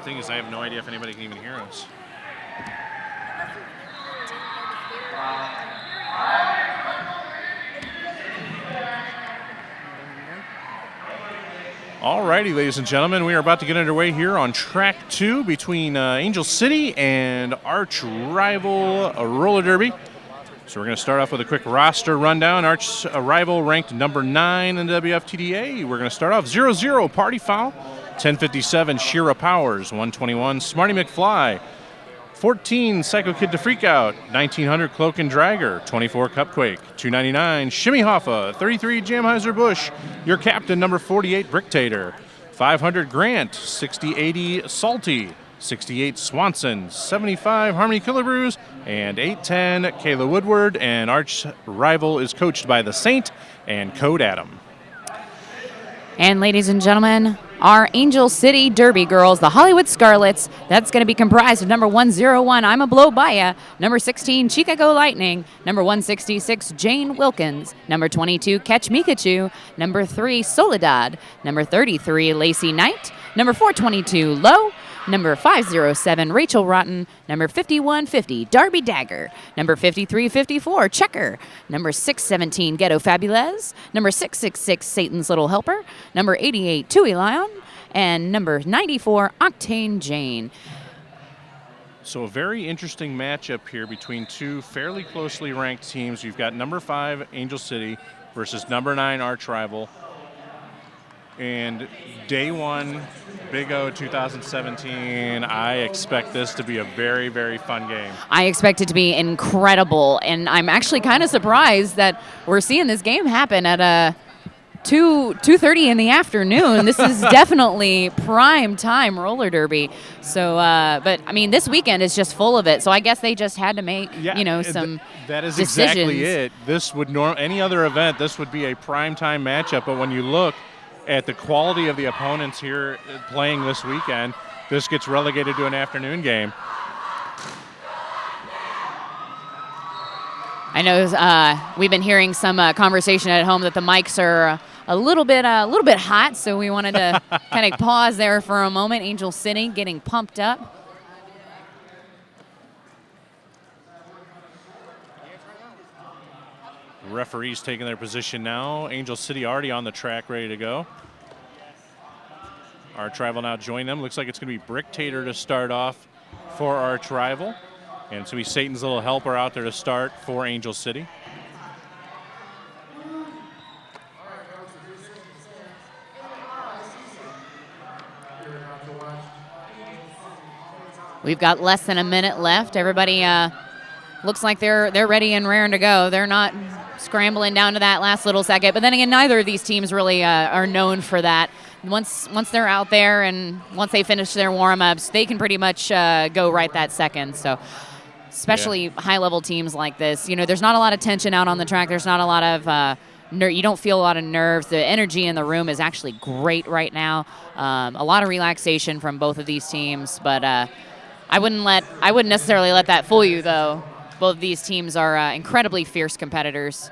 thing is I have no idea if anybody can even hear us. Alrighty, ladies and gentlemen, we are about to get underway here on track 2 between Angel City and arch rival roller derby. So we're going to start off with a quick roster rundown. Arch rival ranked number 9 in the WFTDA. We're going to start off 0-0 Party Foul, 1057 Shira Powers, 121 Smarty McFly, 14 Psycho Kid to Freak Out, 1900 Cloak and Dragger, 24 Cupquake, 299 Shimmy Hoffa, 33 Jamheiser Bush, your captain number 48 Bricktator, 500 Grant, 6080 Salty, 68 Swanson, 75 Harmony Killabrews, and 810 Kayla Woodward. And arch rival is coached by the Saint and Code Adam. And ladies and gentlemen, our Angel City Derby girls, the Hollywood Scarlets, that's going to be comprised of number 101, I'm a Blow By Ya, number 16, Chicago Lightning, number 166, Jane Wilkins, number 22, Catch Mikachu, number 3, Soledad, number 33, Lacey Knight, number 422, Low, number 507, Rachel Rotten, number 5150, Darby Dagger, number 5354, Checker, number 617, Ghetto Fabulez, number 666, Satan's Little Helper, number 88, Tui Lion, and number 94, Octane Jane. So a very interesting matchup here between two fairly closely ranked teams. You've got number 5, Angel City, versus number 9, arch rival. And day 1, Big O 2017, I expect this to be a very, very fun game. I expect it to be incredible, and I'm actually kind of surprised that we're seeing this game happen at 2:30 in the afternoon. This is definitely prime time roller derby. So, but I mean, this weekend is just full of it. So I guess they just had to make, some that is decisions. Exactly it. This would any other event, this would be a prime time matchup. But when you look at the quality of the opponents here playing this weekend, this gets relegated to an afternoon game. I know we've been hearing some conversation at home that the mics are a little bit hot, so we wanted to kind of pause there for a moment. Angel City getting pumped up. Referees taking their position now. Angel City already on the track, ready to go. Arch rival now join them. Looks like it's going to be Bricktator to start off for arch rival. And it's going to be Satan's Little Helper out there to start for Angel City. We've got less than a minute left. Everybody looks like they're ready and raring to go. They're not scrambling down to that last little second. But then again, neither of these teams really are known for that. Once they're out there and once they finish their warm-ups, they can pretty much go right that second. So especially high-level teams like this, there's not a lot of tension out on the track. There's not a lot of you don't feel a lot of nerves. The energy in the room is actually great right now. A lot of relaxation from both of these teams, but I wouldn't necessarily let that fool you, though. Both of these teams are incredibly fierce competitors.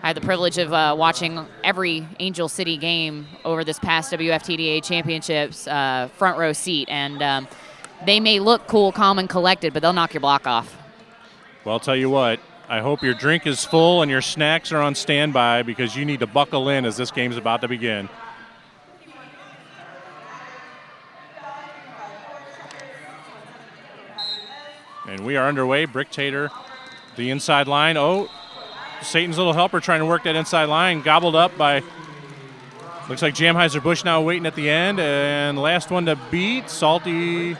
I had the privilege of watching every Angel City game over this past WFTDA Championships front row seat, and they may look cool, calm, and collected, but they'll knock your block off. Well, I'll tell you what, I hope your drink is full and your snacks are on standby because you need to buckle in as this game's about to begin. And we are underway. Bricktator, the inside line. Oh, Satan's Little Helper trying to work that inside line. Gobbled up by, looks like Jamheiser Bush now waiting at the end. And last one to beat, Salty.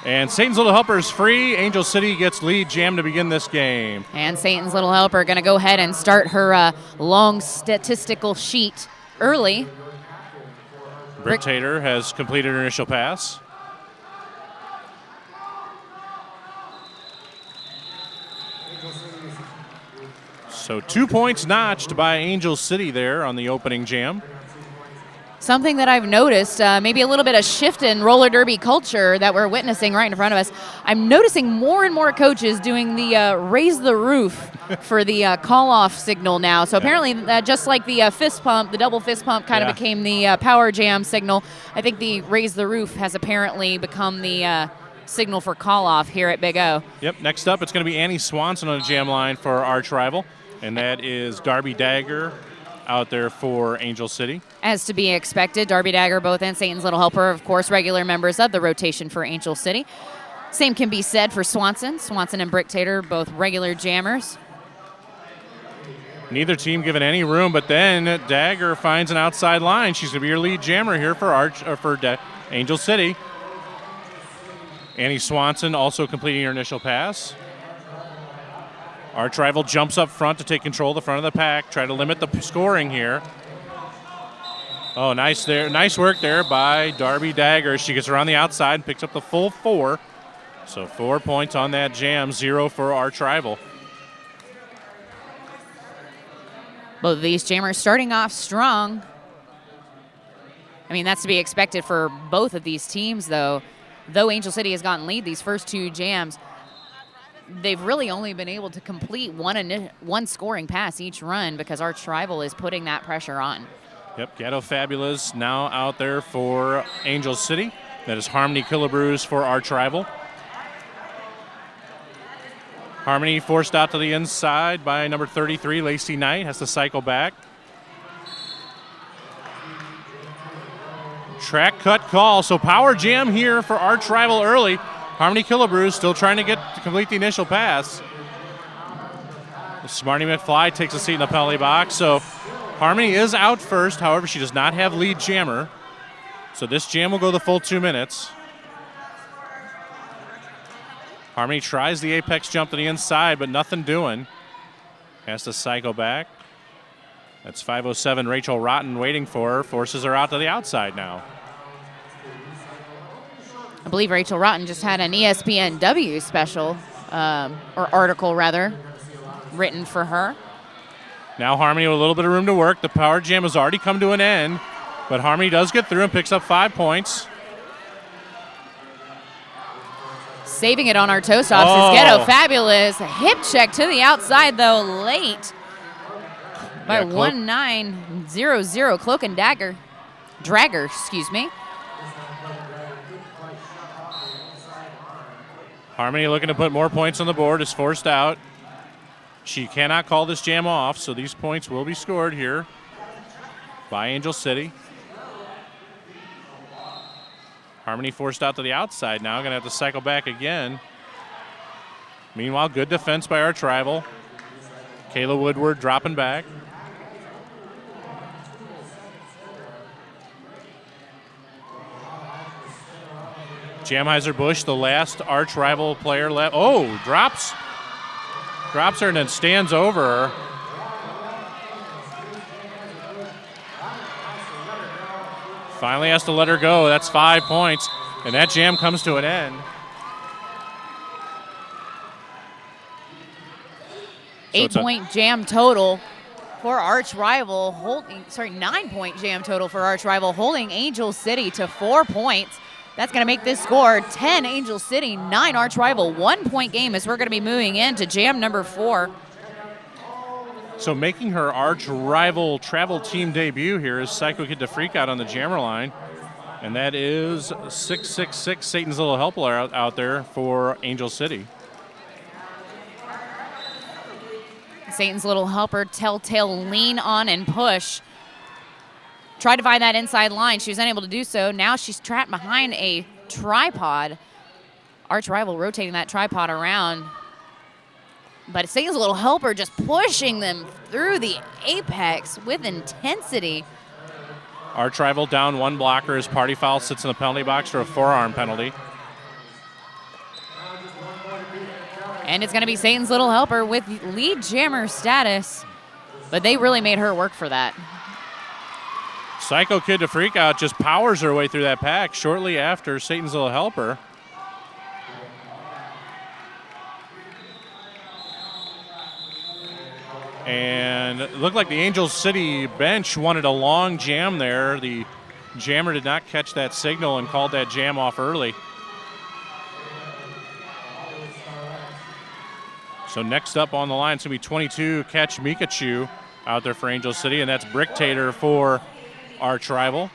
And Satan's Little Helper is free. Angel City gets lead jam to begin this game. And Satan's Little Helper going to go ahead and start her long statistical sheet early. Bricktator has completed her initial pass. So 2 points notched by Angel City there on the opening jam. something that I've noticed, maybe a little bit of shift in roller derby culture that we're witnessing right in front of us. I'm noticing more and more coaches doing the raise the roof for the call-off signal now. So apparently, just like the fist pump, the double fist pump kind of became the power jam signal, I think the raise the roof has apparently become the signal for call-off here at Big O. Yep, next up it's going to be Annie Swanson on the jam line for our arch rival, and that is Darby Dagger out there for Angel City. As to be expected, Darby Dagger, both, and Satan's Little Helper, of course, regular members of the rotation for Angel City. Same can be said for Swanson. Swanson and Bricktator, both regular jammers. Neither team given any room, but then Dagger finds an outside line. She's going to be your lead jammer here for Angel City. Annie Swanson also completing her initial pass. Arch rival jumps up front to take control of the front of the pack, try to limit the scoring here. Oh, nice there. Nice work there by Darby Dagger. She gets around the outside and picks up the full 4. So 4 points on that jam, 0 for arch rival. Both of these jammers starting off strong. I mean, that's to be expected for both of these teams, though. Though Angel City has gotten lead these first 2 jams, they've really only been able to complete one scoring pass each run because Arch Rival is putting that pressure on. Yep, Ghetto Fabulous now out there for Angel City. That is Harmony Killabrews for Arch Rival. Harmony forced out to the inside by number 33, Lacey Knight, has to cycle back. Track cut call, so power jam here for Arch Rival early. Harmony Killabrews still trying to complete the initial pass. Smarty McFly takes a seat in the penalty box, so Harmony is out first. However, she does not have lead jammer, so this jam will go the full 2 minutes. Harmony tries the apex jump to the inside, but nothing doing. Has to cycle back. That's 507 Rachel Rotten waiting for her, forces her out to the outside now. I believe Rachel Rotten just had an ESPNW special, or article rather, written for her. Now Harmony with a little bit of room to work. The power jam has already come to an end, but Harmony does get through and picks up 5 points. Saving it on our toe stops is Ghetto Fabulous. A hip check to the outside, though, late by 1900 Cloak and Dagger. Dragger, excuse me. Harmony looking to put more points on the board, is forced out. She cannot call this jam off, so these points will be scored here by Angel City. Harmony forced out to the outside now, going to have to cycle back again. Meanwhile, good defense by Arch Rival. Kayla Woodward dropping back. Jamheiser-Busch, the last Arch Rival player left. Oh, drops her and then stands over her. Finally has to let her go. That's 5 points, and that jam comes to an end. So 8-point jam total for Arch Rival, 9-point jam total for Arch Rival, holding Angel City to 4 points. That's going to make this score 10 Angel City, 9 Arch Rival, 1 point game as we're going to be moving into jam number 4. So making her Arch Rival travel team debut here is Psycho Kid to Freak Out on the jammer line. And that is 666 Satan's Little Helper out there for Angel City. Satan's Little Helper, telltale lean on and push. Tried to find that inside line. She was unable to do so. Now she's trapped behind a tripod. Arch Rival rotating that tripod around. But Satan's Little Helper just pushing them through the apex with intensity. Arch Rival down 1 blocker as Party Foul sits in the penalty box for a forearm penalty. And it's going to be Satan's Little Helper with lead jammer status. But they really made her work for that. Psycho Kid to Freak Out just powers her way through that pack shortly after Satan's Little Helper. And it looked like the Angel City bench wanted a long jam there. The Jammer did not catch that signal and called that jam off early. So next up on the line is going to be 22 Catch Mikachu out there for Angel City, and that's Bricktator for Arch Rival.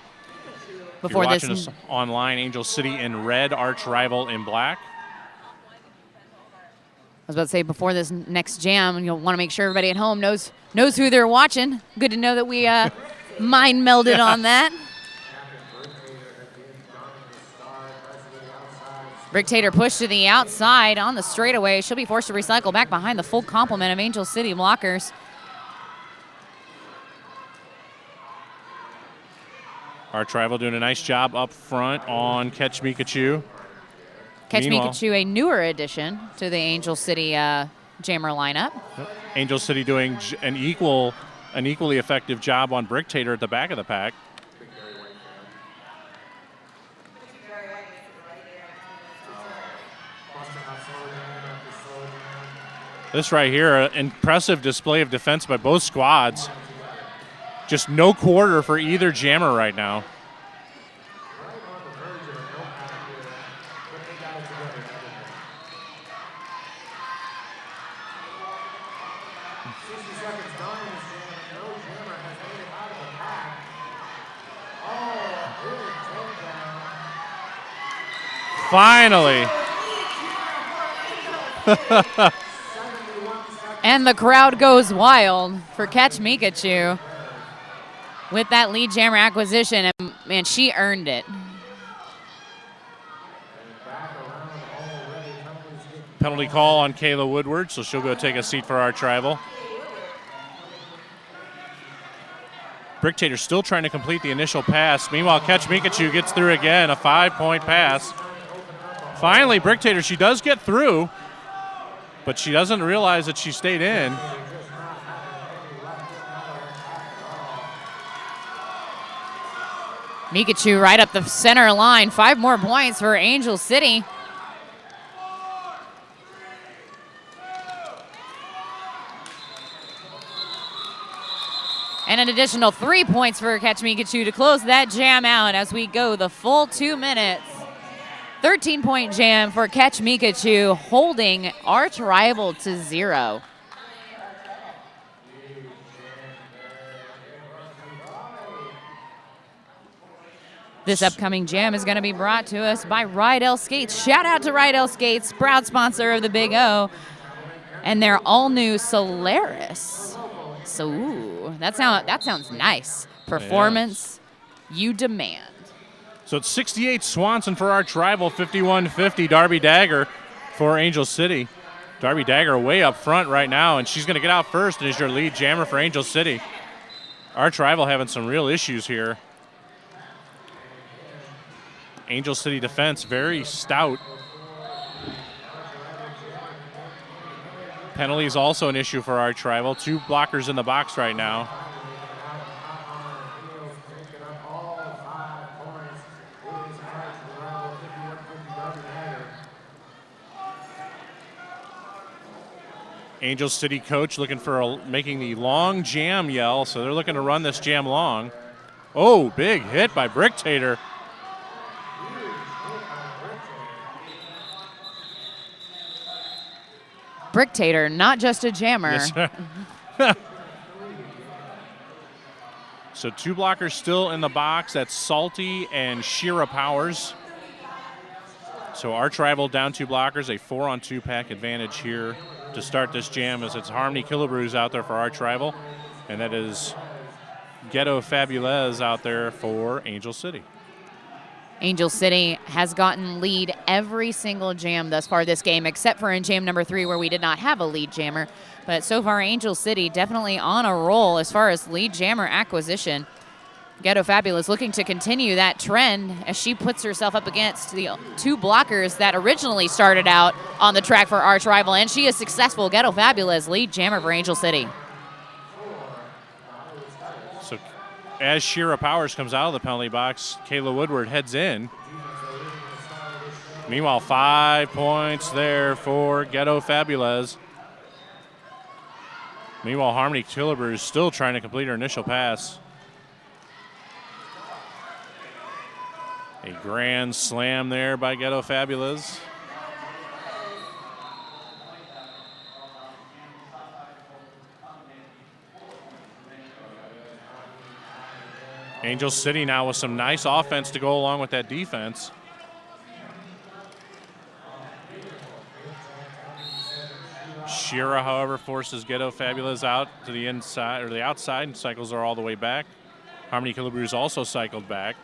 Before if you're watching us online, Angel City in red, Arch Rival in black. I was about to say, before this next jam, you'll want to make sure everybody at home knows who they're watching. Good to know that we mind melded on that. Bricktator pushed to the outside on the straightaway. She'll be forced to recycle back behind the full complement of Angel City blockers. Arch Rival doing a nice job up front on Catch Mikachu. Catch Mikachu, a newer addition to the Angel City jammer lineup. Angel City doing an equally effective job on Bricktator at the back of the pack. This right here, an impressive display of defense by both squads. Just no quarter for either jammer right now. Finally. And the crowd goes wild for Catch Mikachu with that lead jammer acquisition, and man, she earned it. Penalty call on Kayla Woodward, so she'll go take a seat for Arch Rival. Bricktator still trying to complete the initial pass. Meanwhile, Catch Mikachu gets through again, a 5-point pass. Finally, Bricktator, she does get through, but she doesn't realize that she stayed in. Mikachu right up the center line. 5 more points for Angel City. And an additional 3 points for Catch Mikachu to close that jam out as we go the full 2 minutes. 13-point jam for Catch Mikachu, holding Arch Rival to 0. This upcoming jam is going to be brought to us by Rydell Skates. Shout out to Rydell Skates, proud sponsor of the Big O, and their all-new Solaris. So, ooh, that sounds nice. Performance, you demand. So it's 68 Swanson for Arch Rival, 51-50 Darby Dagger for Angel City. Darby Dagger way up front right now, and she's going to get out first and is your lead jammer for Angel City. Arch Rival having some real issues here. Angel City defense very stout. Penalties also an issue for Arch Rival. 2 blockers in the box right now. Angel City coach looking for making the long jam yell, so they're looking to run this jam long. Oh, big hit by Bricktator. Bricktator, not just a jammer. Yes, so 2 blockers still in the box. That's Salty and Shira Powers. So Arch Rival down 2 blockers, a 4-on-2 pack advantage here to start this jam, as it's Harmony Killabrews out there for Arch Rival, and that is Ghetto Fabulez out there for Angel City. Angel City has gotten lead every single jam thus far this game, except for in jam number 3 where we did not have a lead jammer. But so far, Angel City definitely on a roll as far as lead jammer acquisition. Ghetto Fabulous looking to continue that trend as she puts herself up against the 2 blockers that originally started out on the track for Arch Rival, and she is successful. Ghetto Fabulous, lead jammer for Angel City. So as Shira Powers comes out of the penalty box, Kayla Woodward heads in. Meanwhile, 5 points there for Ghetto Fabulous. Meanwhile, Harmony Killabrew is still trying to complete her initial pass. A grand slam there by Ghetto Fabulous. Angel City now with some nice offense to go along with that defense. Shira, however, forces Ghetto Fabulous out to the inside or the outside and cycles her all the way back. Harmony Killabrews also cycled back.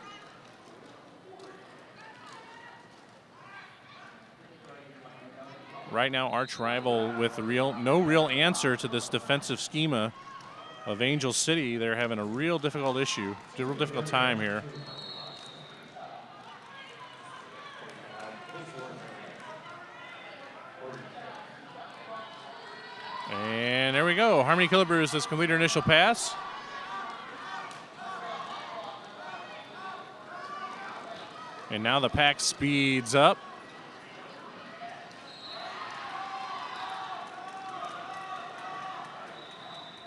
Right now, arch rival with no real answer to this defensive schema of Angel City. They're having a real difficult time here. And there we go. Harmony Killabrews has completed her initial pass. And now the pack speeds up.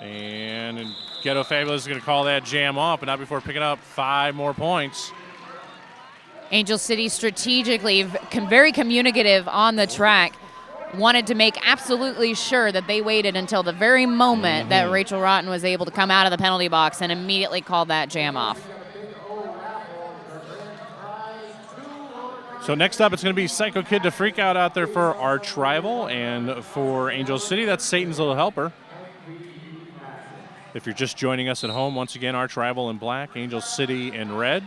And Ghetto Fabulous is going to call that jam off, but not before picking up 5 more points. Angel City strategically very communicative on the track. Wanted to make absolutely sure that they waited until the very moment that Rachel Rotten was able to come out of the penalty box and immediately called that jam off. So next up, it's going to be Psycho Kid to Freak out there for arch rival, and for Angel City, that's Satan's Little Helper. If you're just joining us at home, once again, arch rival in black, Angel City in red.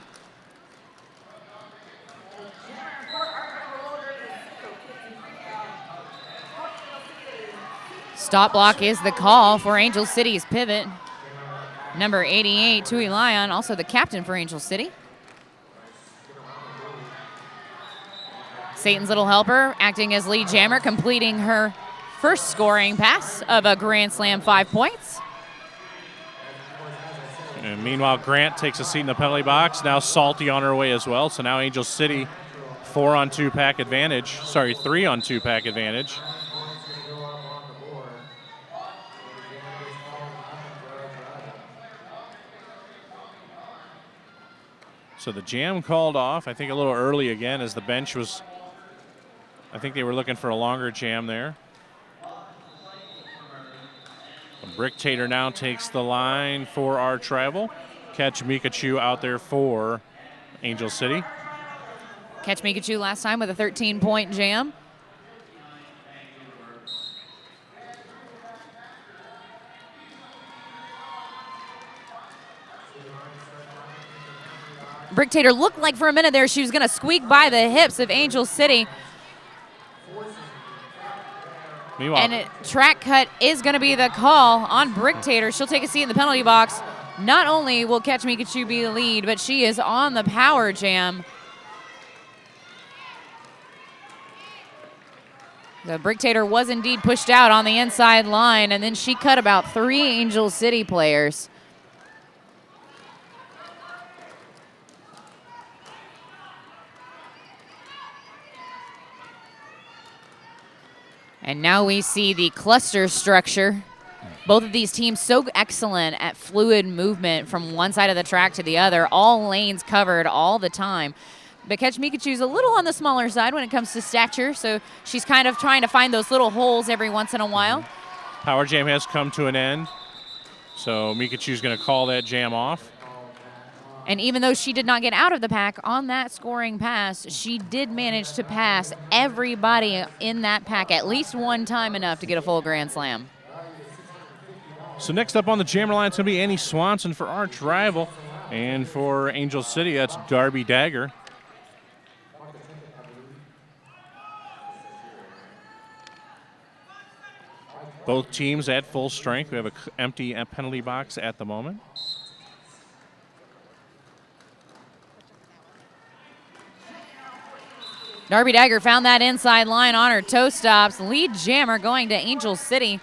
Stop block is the call for Angel City's pivot. Number 88, Tui Lyon, also the captain for Angel City. Satan's Little Helper acting as lead jammer, completing her first scoring pass of a Grand Slam, 5 points. And meanwhile, Grant takes a seat in the penalty box. Now Salty on her way as well. So now Angel City 3-on-2 pack advantage. So the jam called off, I think a little early again, as the bench was, I think they were looking for a longer jam there. Bricktator now takes the line for our rival. Catch Mikachu out there for Angel City. Catch Mikachu last time with a 13-point jam. Bricktator looked like for a minute there she was going to squeak by the hips of Angel City. Meanwhile, and track cut is going to be the call on Bricktator. She'll take a seat in the penalty box. Not only will Catch Mikachu be the lead, but she is on the power jam. The Bricktator was indeed pushed out on the inside line, and then she cut about 3 Angel City players. And now we see the cluster structure. Both of these teams so excellent at fluid movement from one side of the track to the other, all lanes covered all the time. But Catch Mikachu's a little on the smaller side when it comes to stature, so she's kind of trying to find those little holes every once in a while. Power jam has come to an end, so Mikachu's going to call that jam off. And even though she did not get out of the pack on that scoring pass, she did manage to pass everybody in that pack at least one time enough to get a full Grand Slam. So next up on the jammer line, it's going to be Annie Swanson for arch rival. And for Angel City, that's Darby Dagger. Both teams at full strength. We have an empty penalty box at the moment. Darby Dagger found that inside line on her toe stops. Lead jammer going to Angel City.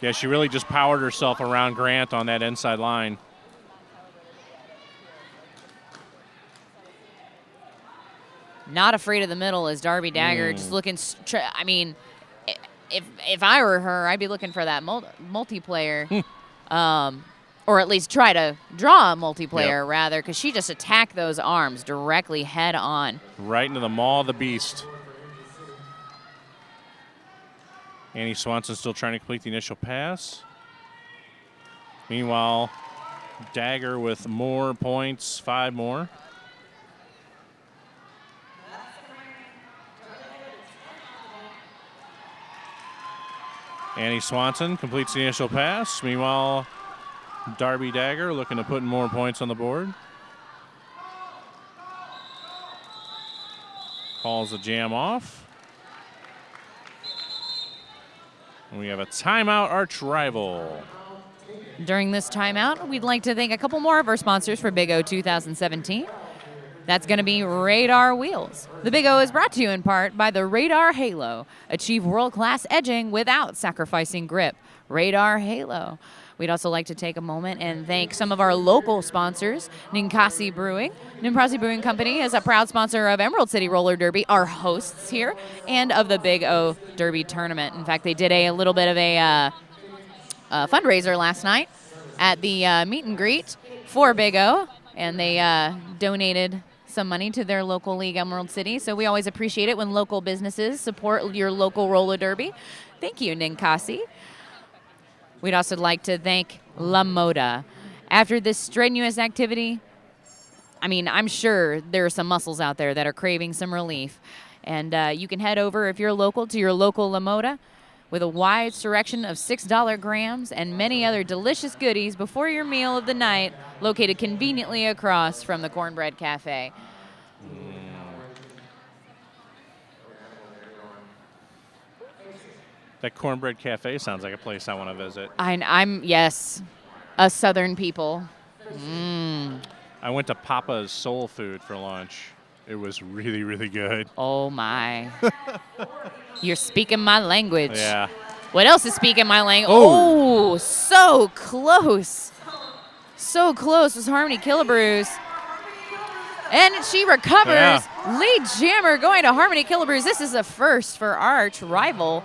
Yeah, she really just powered herself around Grant on that inside line. Not afraid of the middle as Darby Dagger just looking. I mean, if I were her, I'd be looking for that multiplayer. or at least try to draw a multiplayer, rather, because she just attacked those arms directly head on. Right into the maw of the beast. Annie Swanson still trying to complete the initial pass. Meanwhile, Dagger with more points, 5 more. Annie Swanson completes the initial pass. Meanwhile, Darby Dagger looking to put more points on the board. Calls the jam off. And we have a timeout, arch rival. During this timeout, we'd like to thank a couple more of our sponsors for Big O 2017. That's going to be Radar Wheels. The Big O is brought to you in part by the Radar Halo. Achieve world-class edging without sacrificing grip. Radar Halo. We'd also like to take a moment and thank some of our local sponsors, Ninkasi Brewing. Ninkasi Brewing Company is a proud sponsor of Emerald City Roller Derby, our hosts here, and of the Big O Derby Tournament. In fact, they did a little bit of a fundraiser last night at the meet and greet for Big O, and they donated some money to their local league, Emerald City. So we always appreciate it when local businesses support your local roller derby. Thank you, Ninkasi. We'd also like to thank La Moda. After this strenuous activity, I mean, I'm sure there are some muscles out there that are craving some relief. And you can head over, if you're local, to your local La Moda with a wide selection of $6 grams and many other delicious goodies before your meal of the night, located conveniently across from the Cornbread Cafe. That Cornbread Cafe sounds like a place I want to visit. I'm yes, us Southern people. I went to Papa's Soul Food for lunch. It was really, really good. Oh, my. You're speaking my language. Yeah. What else is speaking my language? Oh. Oh, so close. So close was Harmony Killabrews. And she recovers. Yeah. Lead jammer going to Harmony Killabrews. This is a first for arch rival.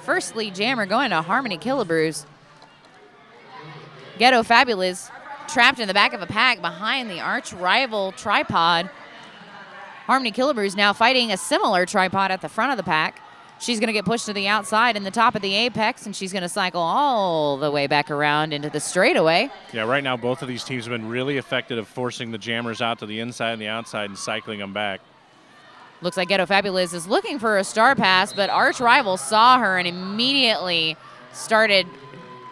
First lead jammer going to Harmony Killabrews. Ghetto Fabulous trapped in the back of a pack behind the arch rival tripod. Harmony Killabrews now fighting a similar tripod at the front of the pack. She's going to get pushed to the outside in the top of the apex, and she's going to cycle all the way back around into the straightaway. Yeah, right now both of these teams have been really effective at forcing the jammers out to the inside and the outside and cycling them back. Looks like Ghetto Fabulous is looking for a star pass, but arch rival saw her and immediately started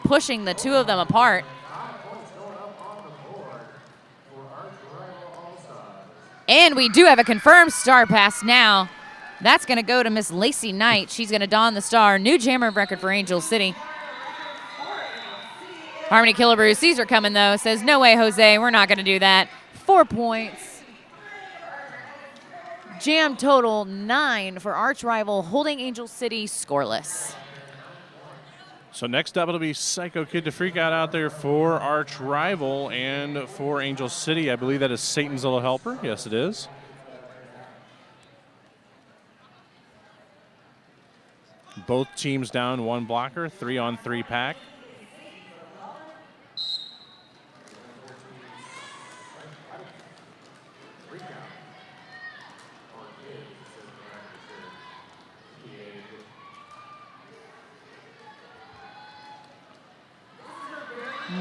pushing the two of them apart. And we do have a confirmed star pass now. That's going to go to Miss Lacey Knight. She's going to don the star. New jammer record for Angel City. Harmony Killabrew sees her coming, though. Says, no way, Jose. We're not going to do that. 4 points. Jam total 9 for arch rival, holding Angel City scoreless. So next up, it'll be Psycho Kid to Freak Out there for arch rival and for Angel City. I believe that is Satan's Little Helper. Yes, it is. Both teams down 1 blocker, 3-on-3 pack.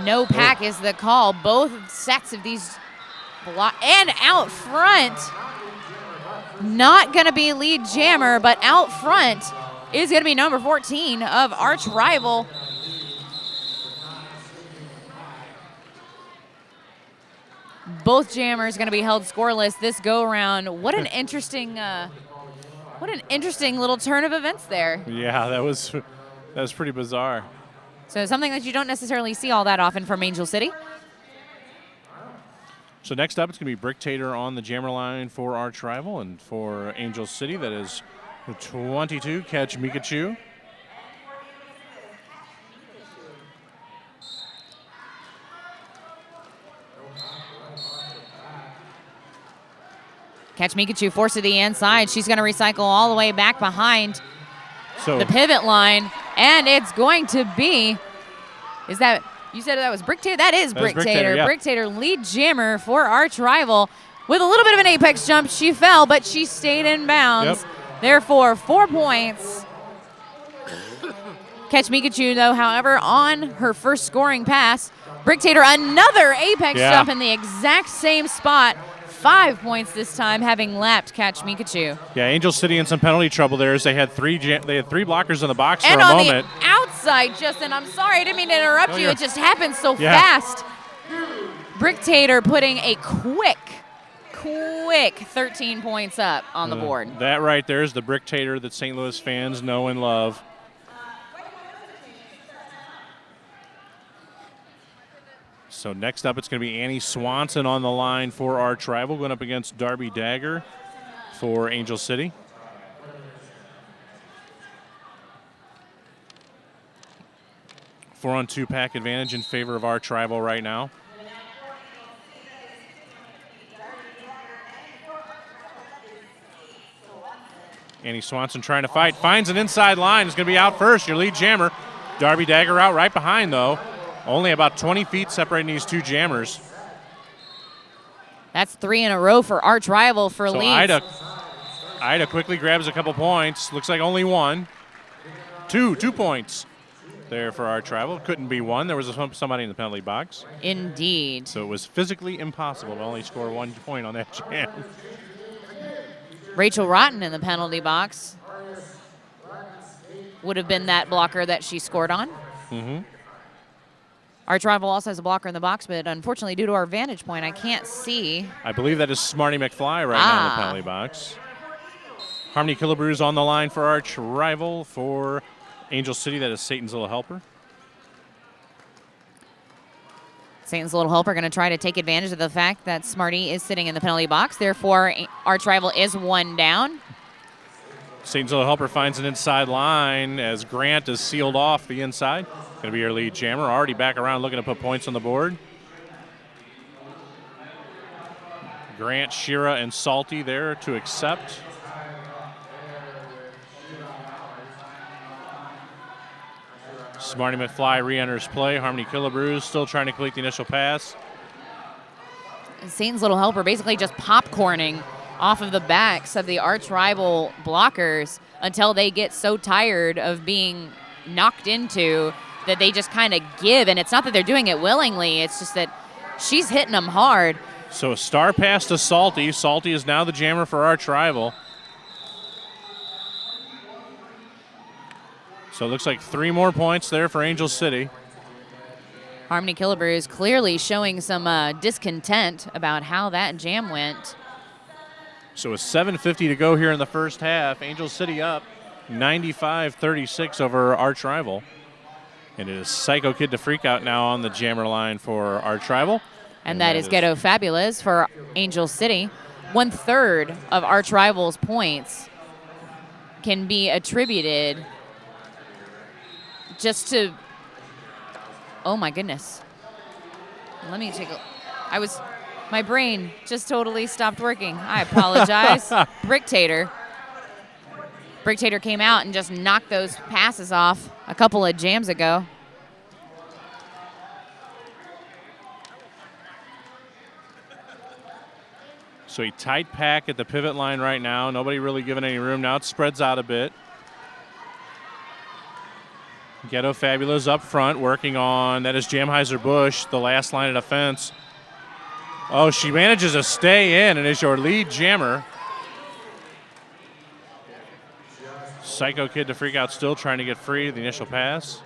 No pack is the call. Both sets of these and out front. Not going to be lead jammer, but out front is going to be number 14 of arch rival. Both jammers going to be held scoreless this go around. What an interesting little turn of events there. Yeah, that was pretty bizarre. So something that you don't necessarily see all that often from Angel City. So next up, it's going to be Bricktator on the jammer line for arch rival, and for Angel City, that is 22, Catch Mikachu. Catch Mikachu forced to the inside. She's going to recycle all the way back behind the pivot line. And it's going to be, is that You said that was Brick Tater? That is Brick Tater. Yeah. Brick Tater, lead jammer for Arch Rival. With a little bit of an apex jump, she fell, but she stayed in bounds. Yep. Therefore, 4 points. Catch Mikachu, though, however, on her first scoring pass. Brick Tater, another apex jump in the exact same spot. 5 points this time, having lapped Catch Mikachu. Yeah, Angel City in some penalty trouble there as they had three blockers in the box and for a moment. And on the outside, Justin, I'm sorry, I didn't mean to interrupt you. It just happened so fast. Brick Tater putting a quick 13 points up on the board. That right there is the Brick Tater that St. Louis fans know and love. So next up, it's going to be Annie Swanson on the line for Arch Rival, going up against Darby Dagger for Angel City. Four-on-two pack advantage in favor of Arch Rival right now. Annie Swanson trying to fight, finds an inside line. Is going to be out first, your lead jammer. Darby Dagger out right behind, though. Only about 20 feet separating these two jammers. That's 3 in a row for Arch Rival for leads. Ida quickly grabs a couple points. Looks like only one. Two points there for Arch Rival. Couldn't be one. There was somebody in the penalty box. Indeed. So it was physically impossible to only score 1 point on that jam. Rachel Rotten in the penalty box would have been that blocker that she scored on. Mm-hmm. Arch Rival also has a blocker in the box, but unfortunately, due to our vantage point, I can't see. I believe that is Smarty McFly right now in the penalty box. Harmony Killabrews on the line for Arch Rival. For Angel City, that is Satan's Little Helper. Satan's Little Helper going to try to take advantage of the fact that Smarty is sitting in the penalty box. Therefore, Arch Rival is 1 down. Satan's Little Helper finds an inside line as Grant is sealed off the inside. Going to be your lead jammer. Already back around looking to put points on the board. Grant, Shira, and Salty there to accept. Smarty McFly re-enters play. Harmony Killabrews still trying to complete the initial pass. And Satan's Little Helper basically just popcorning off of the backs of the Arch Rival blockers until they get so tired of being knocked into that they just kind of give. And it's not that they're doing it willingly. It's just that she's hitting them hard. So a star pass to Salty. Salty is now the jammer for Arch Rival. So it looks like 3 more points there for Angel City. Harmony Killabrew is clearly showing some discontent about how that jam went. So with 7:50 to go here in the first half, Angel City up 95-36 over Arch Rival. And it is Psycho Kid to Freak Out now on the jammer line for Arch Rival. And that is Ghetto Fabulous for Angel City. 1/3 of Arch Rival's points can be attributed just to, oh my goodness. Let me take a, my brain just totally stopped working. I apologize. Brick Tater. Brick Tater came out and just knocked those passes off a couple of jams ago. So a tight pack at the pivot line right now. Nobody really giving any room. Now it spreads out a bit. Ghetto Fabulous up front working on, that is Jamheiser-Busch, the last line of defense. Oh, she manages to stay in and is your lead jammer. Psycho Kid to Freak Out still trying to get free the initial pass.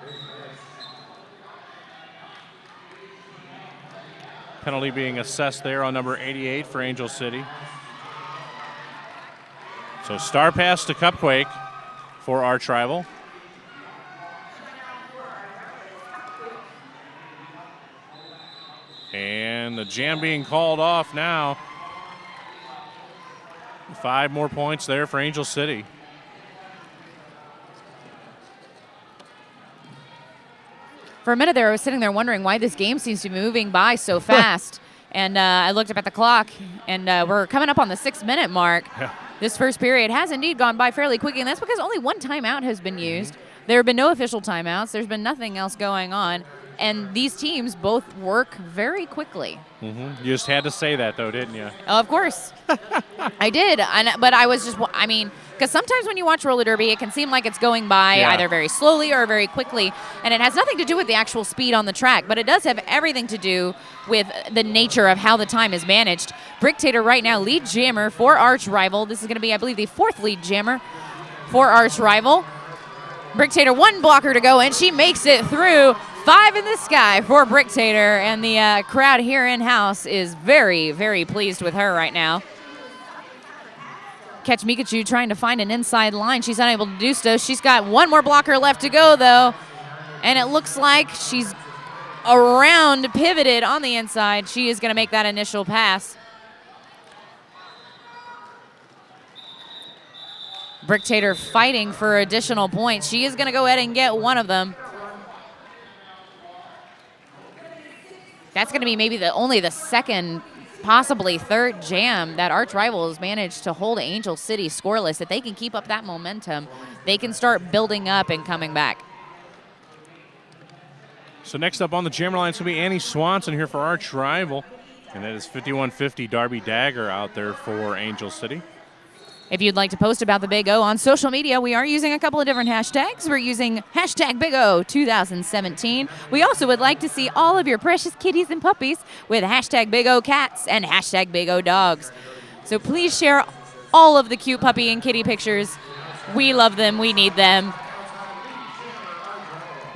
Penalty being assessed there on number 88 for Angel City. So star pass to Cupquake for Arch Rival. And the jam being called off now. 5 more points there for Angel City. For a minute there, I was sitting there wondering why this game seems to be moving by so fast. And I looked up at the clock, and we're coming up on the 6-minute mark. Yeah. This first period has indeed gone by fairly quickly, and that's because only 1 timeout has been used. There have been no official timeouts. There's been nothing else going on. And these teams both work very quickly. You just had to say that, though, didn't you? Oh, of course. I did. But I was just, because sometimes when you watch roller derby, it can seem like it's going by either very slowly or very quickly. And it has nothing to do with the actual speed on the track, but it does have everything to do with the nature of how the time is managed. Bricktator right now, lead jammer for Arch Rival. This is going to be, I believe, the 4th lead jammer for Arch Rival. Bricktator, 1 blocker to go, and she makes it through. 5 in the sky for Bricktator, and the crowd here in-house is very, very pleased with her right now. Catch Mikachu trying to find an inside line. She's unable to do so. She's got 1 more blocker left to go, though, and it looks like she's around pivoted on the inside. She is going to make that initial pass. Bricktator fighting for additional points. She is going to go ahead and get 1 of them. That's going to be maybe only the 2nd, possibly 3rd jam that Arch Rival has managed to hold Angel City scoreless. If they can keep up that momentum, they can start building up and coming back. So next up on the jammer line is going to be Annie Swanson here for Arch Rival. And that is 5150 Darby Dagger out there for Angel City. If you'd like to post about the Big O on social media, we are using a couple of different hashtags. We're using hashtag Big O 2017. We also would like to see all of your precious kitties and puppies with hashtag Big O Cats and hashtag Big O Dogs. So please share all of the cute puppy and kitty pictures. We love them. We need them.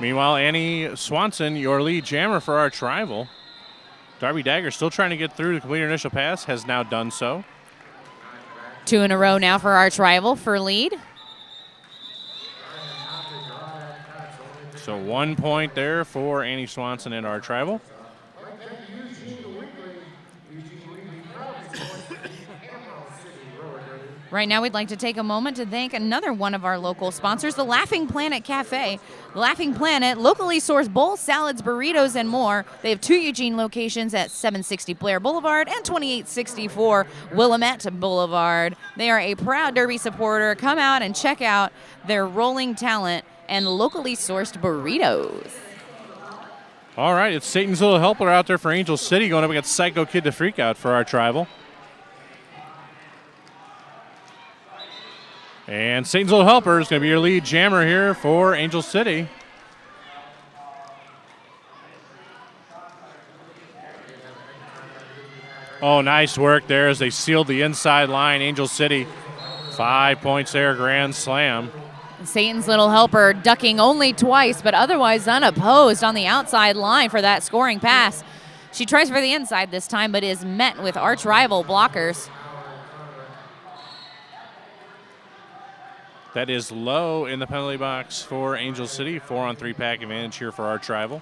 Meanwhile, Annie Swanson, your lead jammer for Arch Rival. Darby Dagger still trying to get through to complete her initial pass, has now done so. 2 in a row now for Arch Rival for lead. So 1 point there for Annie Swanson and Arch Rival. Right now, we'd like to take a moment to thank another one of our local sponsors, the Laughing Planet Cafe. The Laughing Planet, locally sourced bowls, salads, burritos, and more. They have 2 Eugene locations at 760 Blair Boulevard and 2864 Willamette Boulevard. They are a proud Derby supporter. Come out and check out their rolling talent and locally sourced burritos. All right, it's Satan's Little Helper out there for Angel City going up against Psycho Kid to Freak Out for Arch Rival. And Satan's Little Helper is going to be your lead jammer here for Angel City. Oh, nice work there as they sealed the inside line. Angel City, 5 points there, grand slam. Satan's Little Helper ducking only twice, but otherwise unopposed on the outside line for that scoring pass. She tries for the inside this time, but is met with Arch Rival blockers. That is low in the penalty box for Angel City. 4-on-3 pack advantage here for Arch Rival.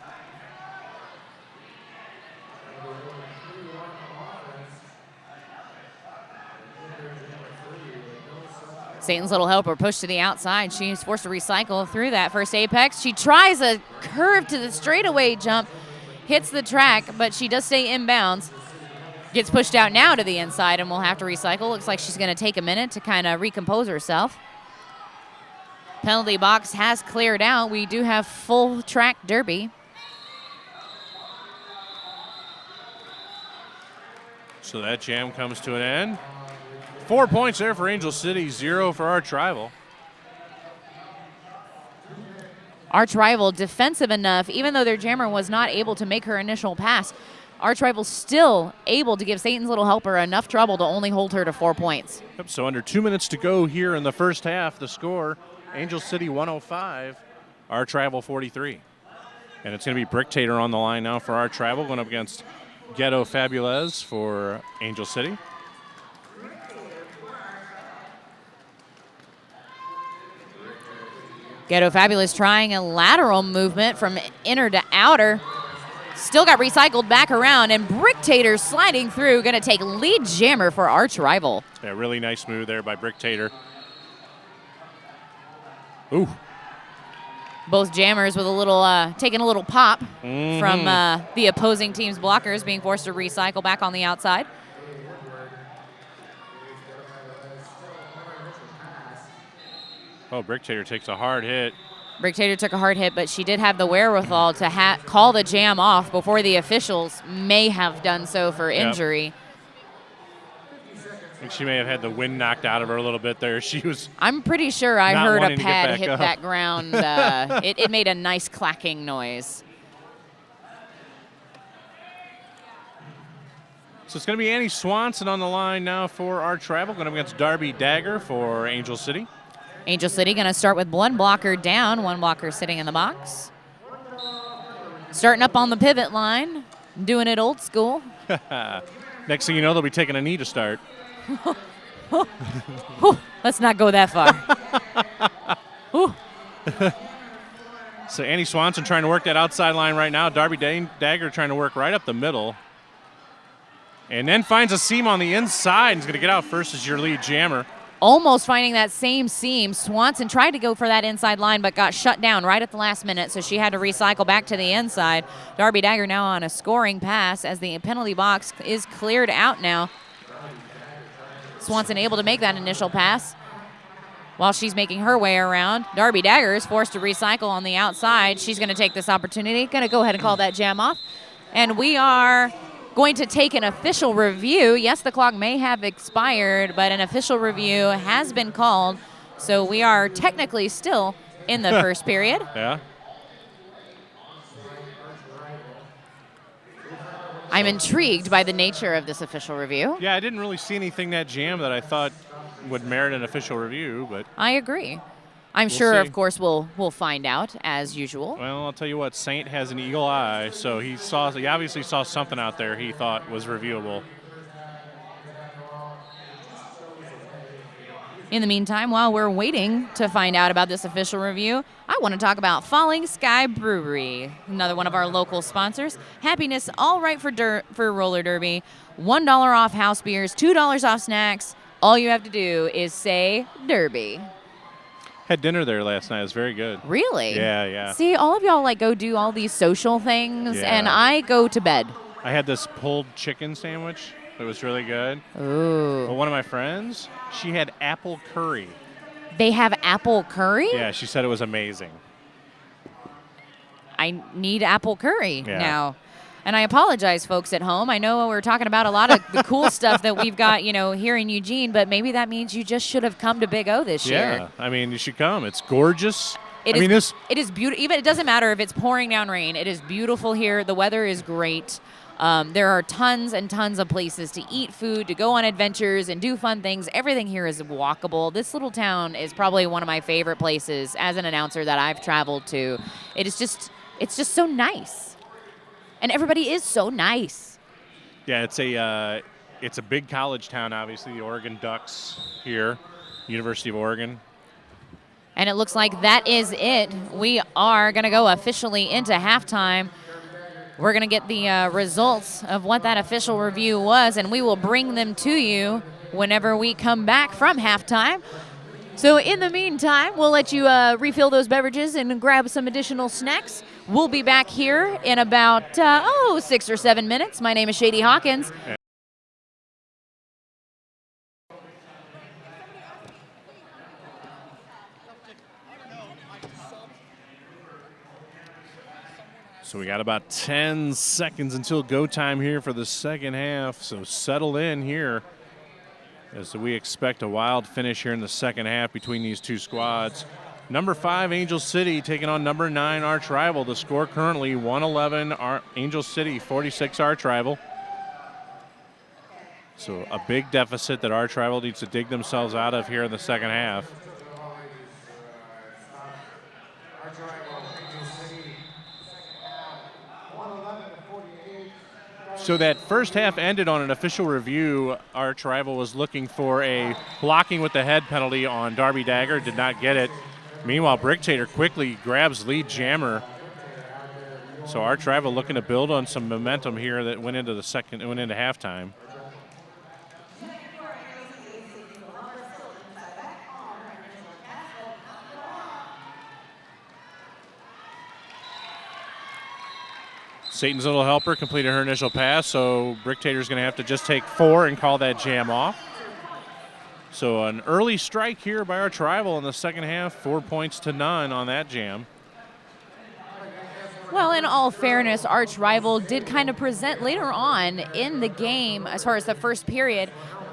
Satan's Little Helper pushed to the outside. She's forced to recycle through that first apex. She tries a curve to the straightaway jump, hits the track, but she does stay inbounds. Gets pushed out now to the inside and will have to recycle. Looks like she's going to take a minute to kind of recompose herself. Penalty box has cleared out. We do have full track derby. So that jam comes to an end. 4 points there for Angel City, 0 for Arch Rival. Arch Rival defensive enough, even though their jammer was not able to make her initial pass. Arch Rival still able to give Satan's Little Helper enough trouble to only hold her to 4 points. Yep, so under 2 minutes to go here in the first half, the score, Angel City 105, Arch Rival 43. And it's going to be Bricktator on the line now for Arch Rival, going up against Ghetto Fabulez for Angel City. Ghetto Fabulous trying a lateral movement from inner to outer. Still got recycled back around, and Bricktator sliding through, going to take lead jammer for Arch Rival. Yeah, really nice move there by Bricktator. Ooh. Both jammers with a little, taking a little pop from the opposing team's blockers, being forced to recycle back on the outside. Oh, Bricktator takes a hard hit. Brick Tater took a hard hit, but she did have the wherewithal to call the jam off before the officials may have done so for injury. I think she may have had the wind knocked out of her a little bit there. She was. I'm pretty sure I heard a pad hit up. that ground. It made a nice clacking noise. So it's going to be Annie Swanson on the line now for Arch Rival, going up against Darby Dagger for Angel City. Angel City going to start with one blocker down, one blocker sitting in the box. Starting up on the pivot line, doing it old school. Next thing you know, they'll be taking a knee to start. Let's not go that far. So Annie Swanson trying to work that outside line right now. Darby Dagger trying to work right up the middle. And then finds a seam on the inside and is going to get out first as your lead jammer. Almost finding that same seam. Swanson tried to go for that inside line, but got shut down right at the last minute, so she had to recycle back to the inside. Darby Dagger now on a scoring pass as the penalty box is cleared out now. Swanson able to make that initial pass while she's making her way around. Darby Dagger is forced to recycle on the outside. She's going to take this opportunity. Going to go ahead and call that jam off. And we are going to take an official review. Yes, the clock may have expired, but an official review has been called. So we are technically still in the first period. Yeah. I'm intrigued by the nature of this official review. Yeah, I didn't really see anything that jam that I thought would merit an official review, but I agree. I'm sure, of course, we'll find out as usual. Well, I'll tell you what, Saint has an eagle eye, so he obviously saw something out there he thought was reviewable. In the meantime, while we're waiting to find out about this official review, I want to talk about Falling Sky Brewery, another one of our local sponsors. Happiness, all right for roller derby. $1 off house beers, $2 off snacks. All you have to do is say derby. Had dinner there last night. It was very good. Really? Yeah. See, all of y'all go do all these social things, and I go to bed. I had this pulled chicken sandwich that was really good. Ooh. But one of my friends, she had apple curry. They have apple curry? Yeah, she said it was amazing. I need apple curry now. And I apologize, folks at home. I know we're talking about a lot of the cool stuff that we've got, here in Eugene, but maybe that means you just should have come to Big O this year. Yeah, I mean, you should come. It's gorgeous. It is beautiful. Even it doesn't matter if it's pouring down rain. It is beautiful here. The weather is great. There are tons and tons of places to eat food, to go on adventures, and do fun things. Everything here is walkable. This little town is probably one of my favorite places as an announcer that I've traveled to. It's just so nice. And everybody is so nice. Yeah, it's a big college town, obviously. The Oregon Ducks here, University of Oregon. And it looks like that is it. We are going to go officially into halftime. We're going to get the results of what that official review was, and we will bring them to you whenever we come back from halftime. So in the meantime, we'll let you refill those beverages and grab some additional snacks. We'll be back here in about 6 or 7 minutes. My name is Shady Hawkins. So we got about 10 seconds until go time here for the second half. So settle in here as we expect a wild finish here in the second half between these two squads. Number 5, Angel City, taking on number 9, Arch Rival. The score currently 111, Angel City, 46, Arch Rival. So a big deficit that Arch Rival needs to dig themselves out of here in the second half. So that first half ended on an official review. Arch Rival was looking for a blocking with the head penalty on Darby Dagger, did not get it. Meanwhile, Brick Tater quickly grabs lead jammer. So Arch Rival looking to build on some momentum here that went into halftime. Satan's little helper completed her initial pass, so Brick Tater's going to have to just take 4 and call that jam off. So an early strike here by Arch Rival in the second half, 4 points to none on that jam. Well, in all fairness, arch rival did kind of present later on in the game, as far as the first period,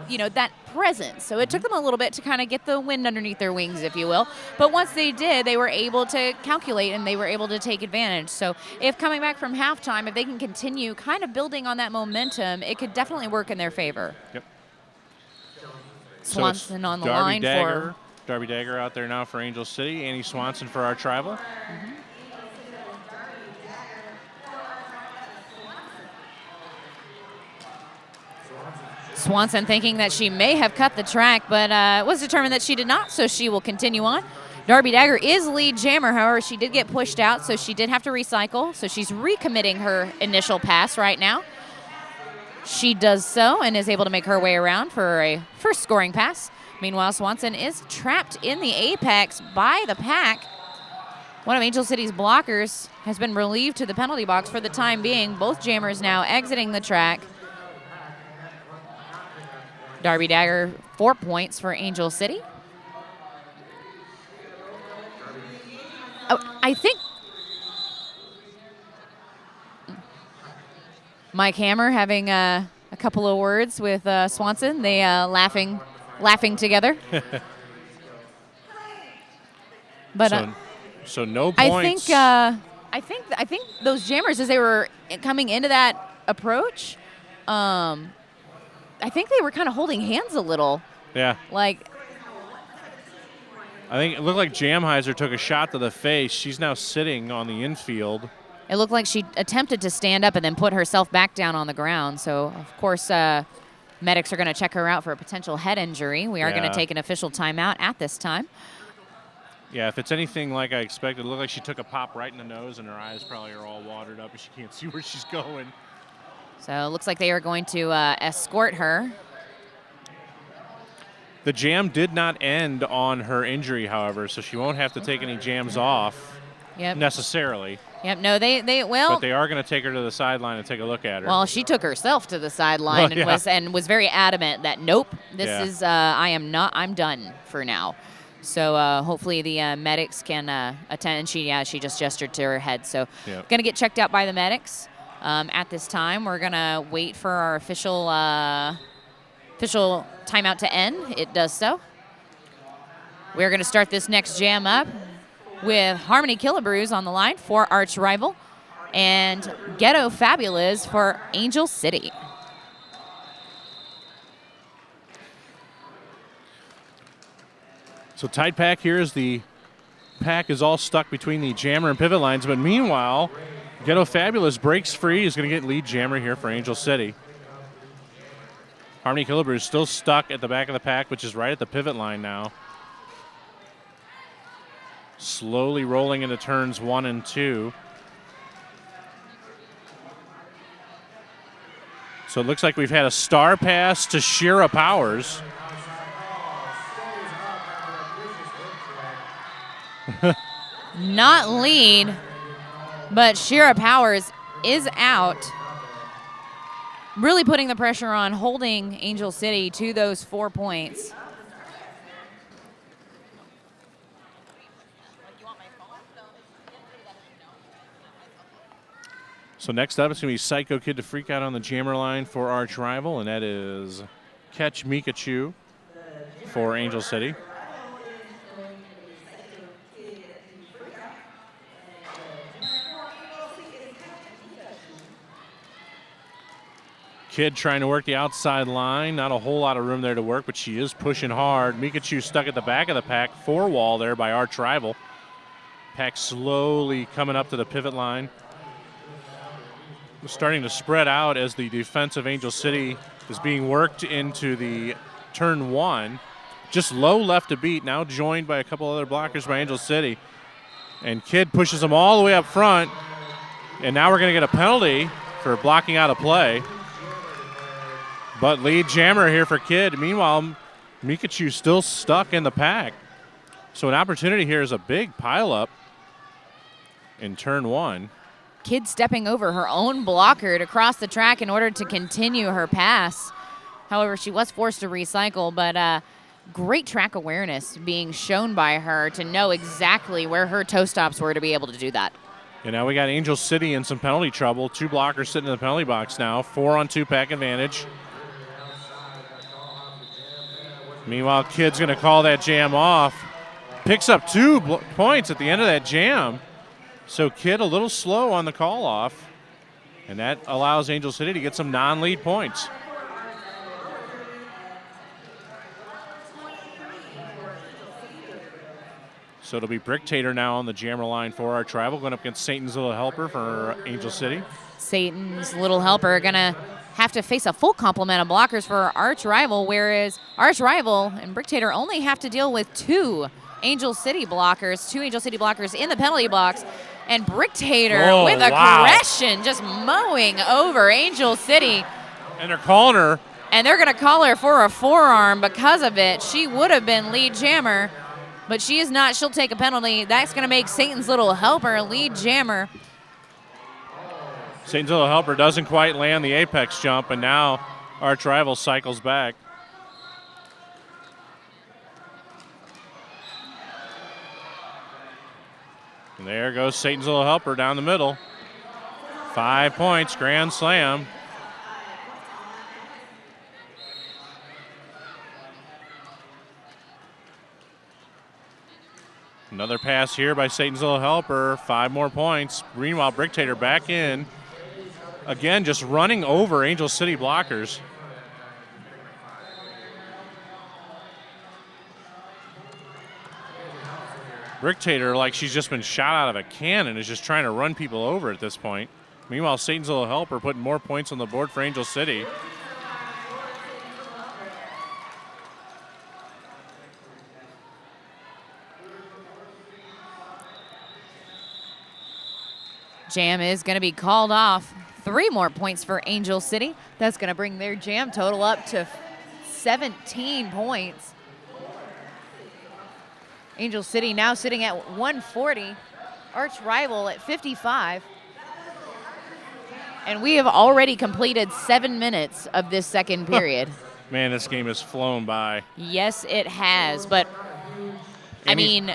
that presence. So it took them a little bit to kind of get the wind underneath their wings, if you will. But once they did, they were able to calculate and they were able to take advantage. So if coming back from halftime, if they can continue kind of building on that momentum, it could definitely work in their favor. Yep. Swanson on the Darby line Dagger, for Darby Dagger out there now for Angel City. Annie Swanson for arch rival. Mm-hmm. Swanson thinking that she may have cut the track, but was determined that she did not, so she will continue on. Darby Dagger is lead jammer, however, she did get pushed out, so she did have to recycle, so she's recommitting her initial pass right now. She does so and is able to make her way around for a first scoring pass. Meanwhile, Swanson is trapped in the apex by the pack. One of Angel City's blockers has been relieved to the penalty box for the time being. Both jammers now exiting the track. Darby Dagger, 4 points for Angel City. Oh, I think Mike Hammer having a couple of words with Swanson. They laughing together. But so no points. I think those jammers, as they were coming into that approach, I think they were kind of holding hands a little. Yeah. Like, I think it looked like Jamheiser took a shot to the face. She's now sitting on the infield. It looked like she attempted to stand up and then put herself back down on the ground. So, of course, medics are going to check her out for a potential head injury. We are going to take an official timeout at this time. Yeah, if it's anything like I expected, it looked like she took a pop right in the nose and her eyes probably are all watered up and she can't see where she's going. So it looks like they are going to escort her. The jam did not end on her injury, however, so she won't have to take any jams off necessarily. Yep, no, But they are going to take her to the sideline and take a look at her. Well, she took herself to the sideline and was very adamant that, nope, this is, I'm done for now. So hopefully the medics can attend. She just gestured to her head. So going to get checked out by the medics. At this time, we're going to wait for our official timeout to end. It does so. We're going to start this next jam up with Harmony Killabrews on the line for arch rival and Ghetto Fabulous for Angel City. So tight pack here as the pack is all stuck between the jammer and pivot lines, but meanwhile, Ghetto Fabulous breaks free, is going to get lead jammer here for Angel City. Harmony Killabrew is still stuck at the back of the pack, which is right at the pivot line now. Slowly rolling into turns 1 and 2. So it looks like we've had a star pass to Shira Powers. Not lead, but Shira Powers is out. Really putting the pressure on, holding Angel City to those 4 points. So next up, it's going to be Psycho Kid to freak out on the jammer line for arch rival, and that is Catch Mikachu for Angel City. Kid trying to work the outside line. Not a whole lot of room there to work, but she is pushing hard. Mikachu stuck at the back of the pack. 4 wall there by arch rival. Pack slowly coming up to the pivot line. Starting to spread out as the defense of Angel City is being worked into the turn 1. Just low left to beat, now joined by a couple other blockers by Angel City. And Kid pushes them all the way up front. And now we're going to get a penalty for blocking out a play. But lead jammer here for Kid. Meanwhile, Mikachu still stuck in the pack. So an opportunity here is a big pileup in turn 1. Kid stepping over her own blocker to cross the track in order to continue her pass. However, she was forced to recycle, but great track awareness being shown by her to know exactly where her toe stops were to be able to do that. And now we got Angel City in some penalty trouble. 2 blockers sitting in the penalty box now. 4-on-2 pack advantage. Meanwhile, Kid's going to call that jam off. Picks up 2 points at the end of that jam. So Kid a little slow on the call off. And that allows Angel City to get some non-lead points. So it'll be Bricktator now on the jammer line for our Tribal, going up against Satan's Little Helper for Angel City. Satan's Little Helper going to have to face a full complement of blockers for our arch rival, whereas arch rival and Bricktator only have to deal with 2 Angel City blockers in the penalty box. And Bricktator with aggression, just mowing over Angel City. And they're calling her. And they're going to call her for a forearm because of it. She would have been lead jammer, but she is not. She'll take a penalty. That's going to make Satan's Little Helper lead jammer. Satan's Little Helper doesn't quite land the apex jump, and now arch rival cycles back. And there goes Satan's Little Helper down the middle. 5 points, grand slam. Another pass here by Satan's Little Helper. 5 more points. Meanwhile, Bricktator back in. Again, just running over Angel City blockers. Bricktator, like she's just been shot out of a cannon, is just trying to run people over at this point. Meanwhile, Satan's Little Helper putting more points on the board for Angel City. Jam is going to be called off. 3 more points for Angel City. That's going to bring their jam total up to 17 points. Angel City now sitting at 140. Arch rival at 55. And we have already completed 7 minutes of this second period. Man, this game has flown by. Yes, it has. But, I mean,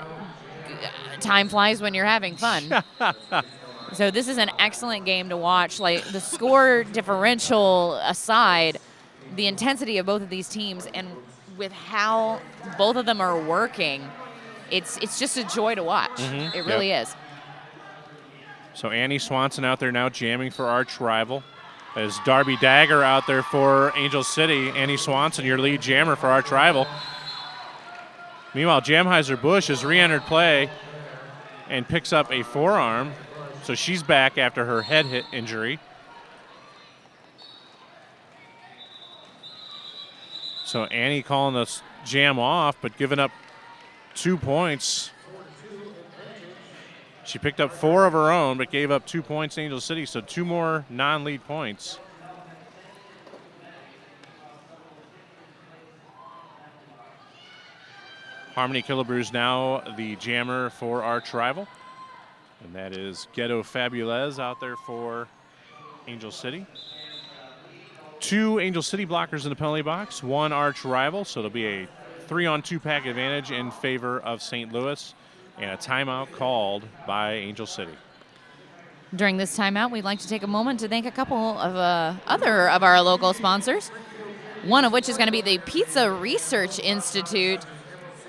time flies when you're having fun. So this is an excellent game to watch. Like, the score differential aside, the intensity of both of these teams and with how both of them are working, it's just a joy to watch. Mm-hmm. It really is. So Annie Swanson out there now jamming for arch rival. As Darby Dagger out there for Angel City. Annie Swanson, your lead jammer for arch rival. Meanwhile, Jamheiser Bush has re-entered play and picks up a forearm. So she's back after her head hit injury. So Annie calling the jam off, but giving up 2 points. She picked up 4 of her own, but gave up 2 points to Angel City, so 2 more non-lead points. Harmony Killebrews now the jammer for arch rival. And that is Ghetto Fabulez out there for Angel City. 2 Angel City blockers in the penalty box, 1 arch rival, so it'll be a 3-on-2 pack advantage in favor of St. Louis, and a timeout called by Angel City. During this timeout, we'd like to take a moment to thank a couple of other of our local sponsors, one of which is going to be the Pizza Research Institute.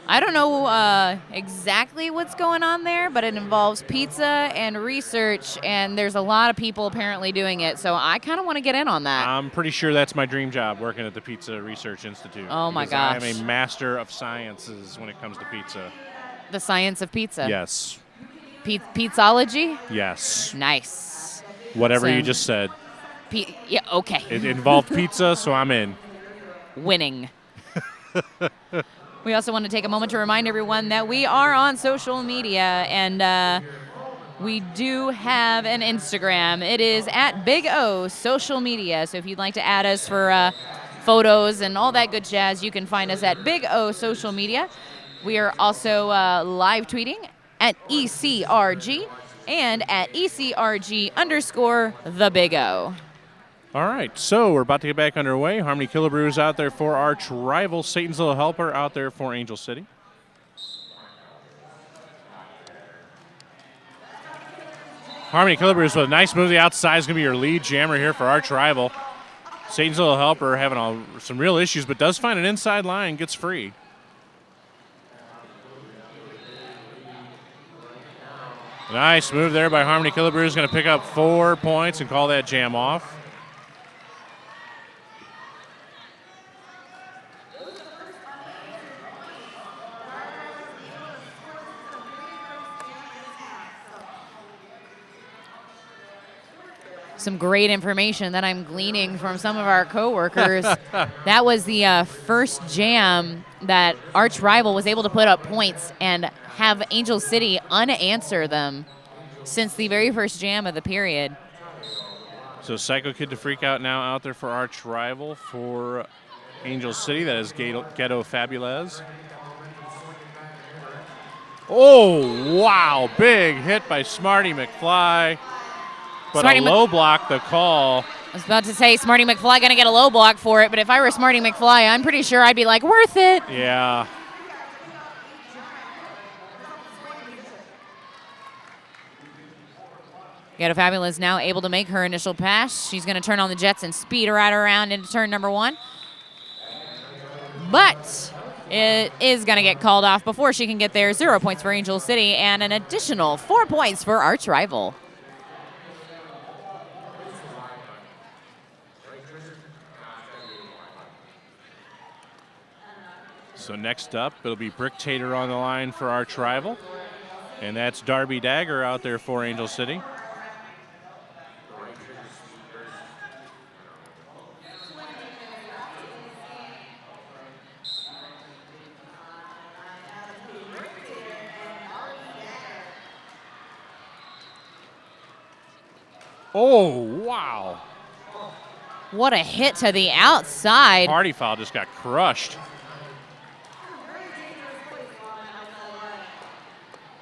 I don't know exactly what's going on there, but it involves pizza and research, and there's a lot of people apparently doing it, so I kind of want to get in on that. I'm pretty sure that's my dream job, working at the Pizza Research Institute. Oh, my gosh. I'm a master of sciences when it comes to pizza. The science of pizza? Yes. Pizzology? Yes. Nice. Whatever you just said. Yeah, okay. It involved pizza, so I'm in. Winning. We also want to take a moment to remind everyone that we are on social media, and we do have an Instagram. It is at Big O Social Media. So if you'd like to add us for photos and all that good jazz, you can find us at Big O Social Media. We are also live tweeting at ECRG and at ECRG_the Big O. All right, so we're about to get back underway. Harmony Killebrews out there for arch rival. Satan's Little Helper out there for Angel City. Harmony Killabrews with a nice move to the outside is going to be your lead jammer here for Arch Rival. Satan's little helper having some real issues, but does find an inside line, gets free. Nice move there by Harmony Killabrews, going to pick up 4 points and call that jam off. Some great information that I'm gleaning from some of our coworkers. That was the first jam that Arch Rival was able to put up points and have Angel City unanswer them since the very first jam of the period. So Psycho Kid to Freak Out now out there for Arch Rival. For Angel City, that is Ghetto Fabulez. Oh, wow. Big hit by Smarty McFly. But Smarty a low block, the call. I was about to say Smarty McFly going to get a low block for it, but if I were Smarty McFly, I'm pretty sure I'd be like, worth it. Yeah. Ghetto Fabulous now able to make her initial pass. She's going to turn on the jets and speed right around into turn number 1. But it is going to get called off before she can get there. 0 points for Angel City and an additional 4 points for Arch Rival. So next up, it'll be Brick Tater on the line for Arch Rival. And that's Darby Dagger out there for Angel City. Oh, wow. What a hit to the outside. Party Foul just got crushed.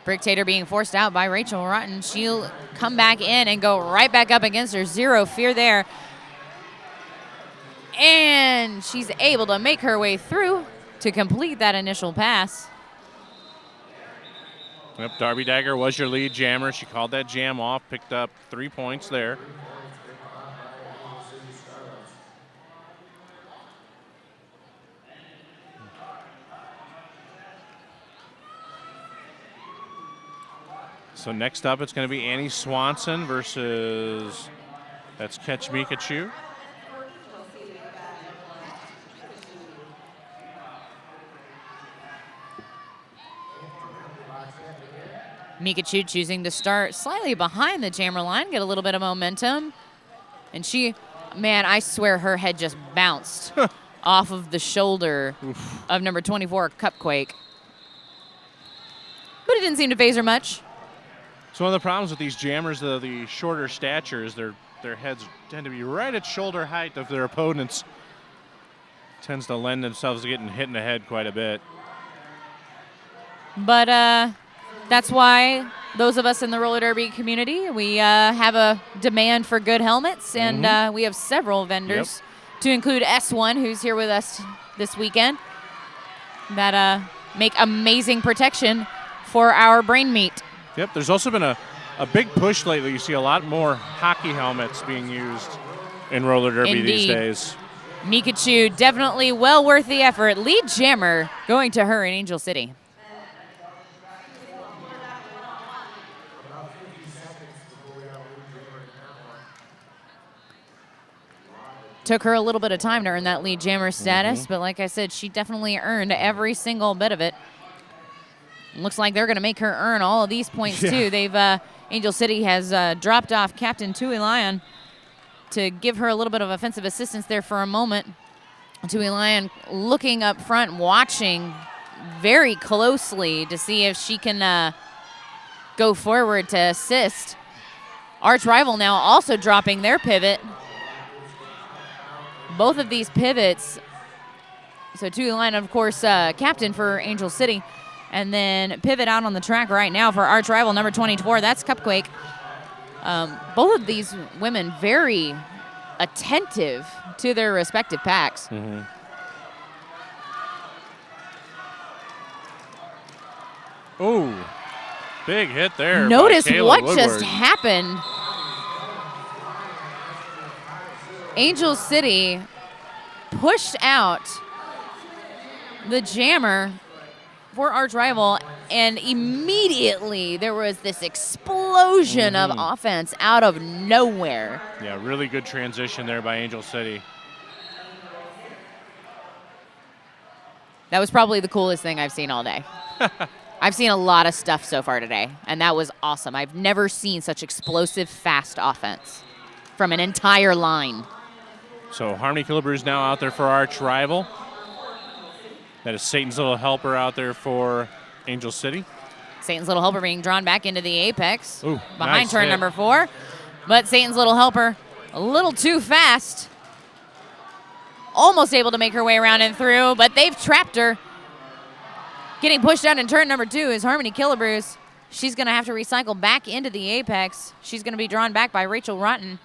Brick Tater being forced out by Rachel Rotten. She'll come back in and go right back up against her. Zero fear there. And she's able to make her way through to complete that initial pass. Yep, Darby Dagger was your lead jammer. She called that jam off, picked up 3 points there. So next up, it's going to be Annie Swanson versus, that's Catch Mikachu. Mikachu choosing to start slightly behind the jammer line, get a little bit of momentum. And she, man, I swear her head just bounced off of the shoulder of number 24, Cupquake. But it didn't seem to phase her much. So one of the problems with these jammers, the shorter stature, is their heads tend to be right at shoulder height of their opponents. Tends to lend themselves to getting hit in the head quite a bit. But that's why those of us in the roller derby community, we have a demand for good helmets, and we have several vendors, to include S1, who's here with us this weekend, that make amazing protection for our brain meat. Yep, there's also been a big push lately. You see a lot more hockey helmets being used in roller derby these days. Mikachu, definitely well worth the effort. Lead jammer going to her in Angel City. Took her a little bit of time to earn that lead jammer status, but like I said, she definitely earned every single bit of it. Looks like they're going to make her earn all of these points, too. They've Angel City has dropped off Captain Tui Lion to give her a little bit of offensive assistance there for a moment. Tui Lion looking up front, watching very closely to see if she can go forward to assist. Arch Rival now also dropping their pivot. Both of these pivots. So Tui Lion, of course, captain for Angel City. And then pivot out on the track right now for Arch Rival, number 24. That's Cupquake. Both of these women very attentive to their respective packs. Oh, Big hit there. Notice by Kayla what Woodward. just happened. Angel City pushed out the jammer for Arch Rival, and immediately there was this explosion of offense out of nowhere. Yeah, really good transition there by Angel City. That was probably the coolest thing I've seen all day. I've seen a lot of stuff so far today, and that was awesome. I've never seen such explosive, fast offense from an entire line. So Harmony Killabrews now out there for Arch Rival. That is Satan's Little Helper out there for Angel City. Satan's Little Helper being drawn back into the apex Ooh, behind nice turn hit. number 4. But Satan's Little Helper a little too fast. Almost able to make her way around and through, but they've trapped her. Getting pushed out in turn number 2 is Harmony Killabrews. She's going to have to recycle back into the apex. She's going to be drawn back by Rachel Rotten.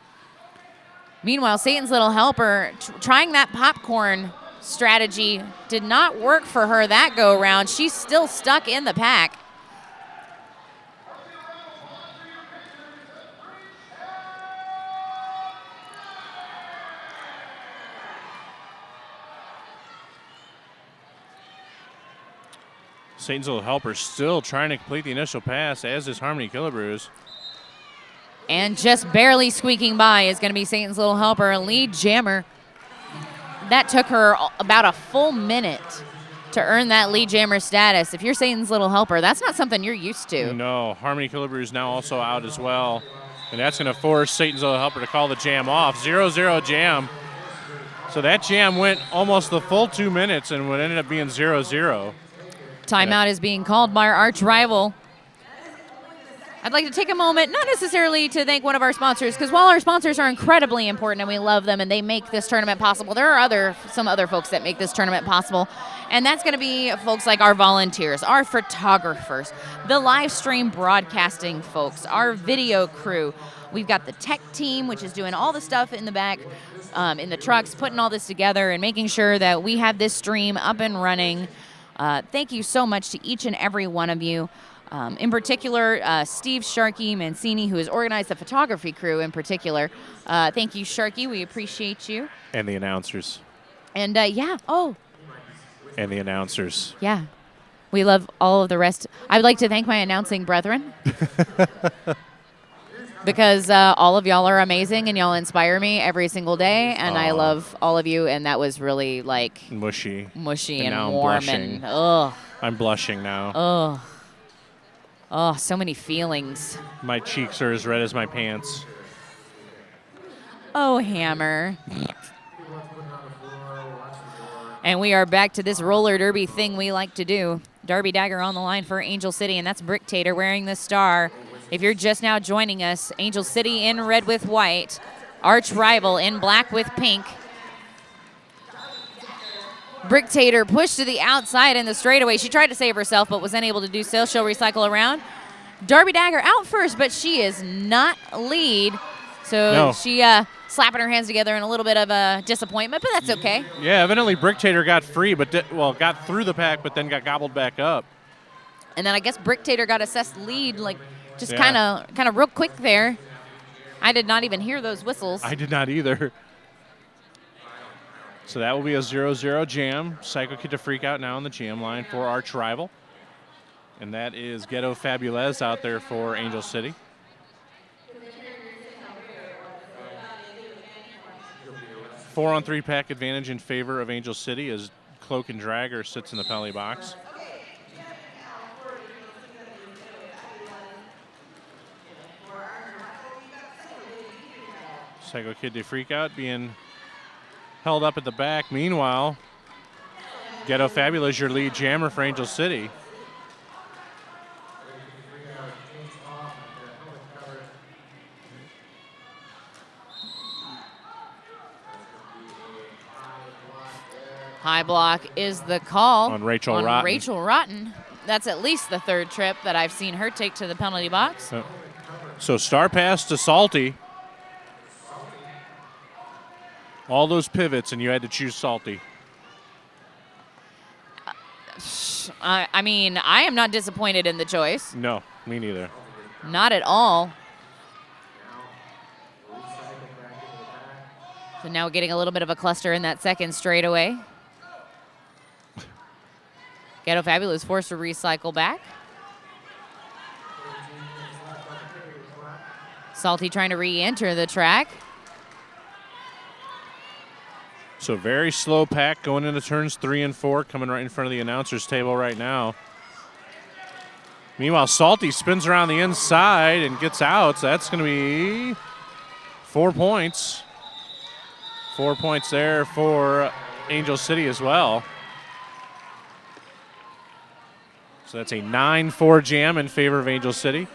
Meanwhile, Satan's Little Helper trying that popcorn strategy did not work for her that go around. She's still stuck in the pack. Satan's Little Helper still trying to complete the initial pass, as is Harmony Killabrews. And just barely squeaking by is going to be Satan's Little Helper, lead jammer. That took her about a full minute to earn that lead jammer status. If you're Satan's Little Helper, that's not something you're used to. No, Harmony Killabrews now also out as well. And that's going to force Satan's Little Helper to call the jam off. 0-0 jam. So that jam went almost the full 2 minutes and would ended up being 0-0. Timeout is being called by our Arch Rival. I'd like to take a moment, not necessarily to thank one of our sponsors, because while our sponsors are incredibly important and we love them and they make this tournament possible, there are some other folks that make this tournament possible. And that's going to be folks like our volunteers, our photographers, the live stream broadcasting folks, our video crew. We've got the tech team, which is doing all the stuff in the back, in the trucks, putting all this together and making sure that we have this stream up and running. Thank you so much to each and every one of you. In particular, Steve Sharkey Mancini, who has organized the photography crew in particular. Thank you, Sharkey. We appreciate you. And the announcers. And, yeah. Oh. And the announcers. Yeah. We love all of the rest. I would like to thank my announcing brethren. Because all of y'all are amazing and y'all inspire me every single day. And I love all of you. And that was really, like... Mushy. And now I'm warm blushing. and... Ugh. I'm blushing now. Ugh. Oh, so many feelings. My cheeks are as red as my pants. Oh, Hammer. And we are back to this roller derby thing we like to do. Darby Dagger on the line for Angel City, and that's Bricktator wearing the star. If you're just now joining us, Angel City in red with white, Arch Rival in black with pink. Bricktator pushed to the outside in the straightaway. She tried to save herself, but was unable to do so. She'll recycle around. Darby Dagger out first, but she is not lead. So she slapping her hands together in a little bit of a disappointment, but that's okay. Yeah, evidently Bricktator got free, but got through the pack, but then got gobbled back up. And then I guess Bricktator got assessed lead, like just kind of real quick there. I did not even hear those whistles. I did not either. So that will be a 0-0 jam. Psycho Kid to freak out now on the jam line for Arch Rival. And that is Ghetto Fabulez out there for Angel City. Four on three pack advantage in favor of Angel City as Cloak and Dragger sits in the penalty box. Psycho Kid to freak out being held up at the back. Meanwhile, Ghetto Fabulous, your lead jammer for Angel City. High block is the call on Rachel Rotten. That's at least the third trip that I've seen her take to the penalty box. So star pass to Salty. All those pivots, and you had to choose Salty. I mean, I am not disappointed in the choice. No. Me neither. Not at all. So now getting a little bit of a cluster in that second straightaway. Ghetto Fabulous forced to recycle back. Salty trying to re-enter the track. So very slow pack going into turns 3 and 4, coming right in front of the announcer's table right now. Meanwhile, Salty spins around the inside and gets out. So that's going to be 4 points. 4 points there for Angel City as well. So that's a 9-4 jam in favor of Angel City.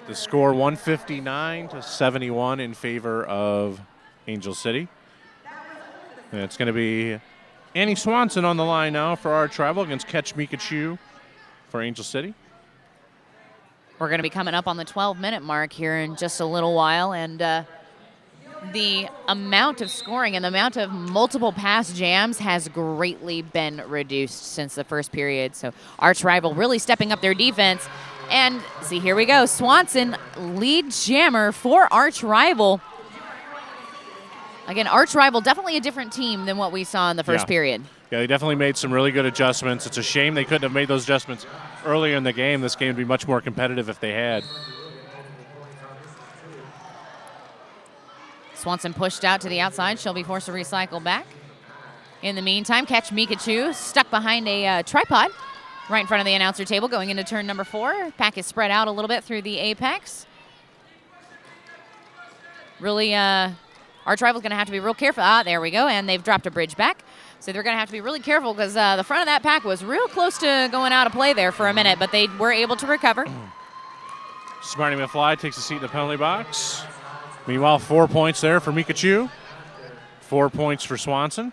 The score 159-71 in favor of Angel City. And it's going to be Annie Swanson on the line now for our Tribal against Catch Mikachu for Angel City. We're going to be coming up on the 12-minute mark here in just a little while, and the amount of scoring and the amount of multiple pass jams has greatly been reduced since the first period. So Arch Rival really stepping up their defense. And see, here we go. Swanson, lead jammer for Arch Rival. Again, Arch Rival, definitely a different team than what we saw in the first period. Yeah, they definitely made some really good adjustments. It's a shame they couldn't have made those adjustments earlier in the game. This game would be much more competitive if they had. Swanson pushed out to the outside. She'll be forced to recycle back. In the meantime, Catch Mikachu stuck behind a tripod right in front of the announcer table going into turn number 4. Pack is spread out a little bit through the apex. Really, Arch Rival's going to have to be real careful. There we go, and they've dropped a bridge back. So they're going to have to be really careful because the front of that pack was real close to going out of play there for a minute, but they were able to recover. Smarty McFly takes a seat in the penalty box. Meanwhile, 4 points there for Mikachu. 4 points for Swanson.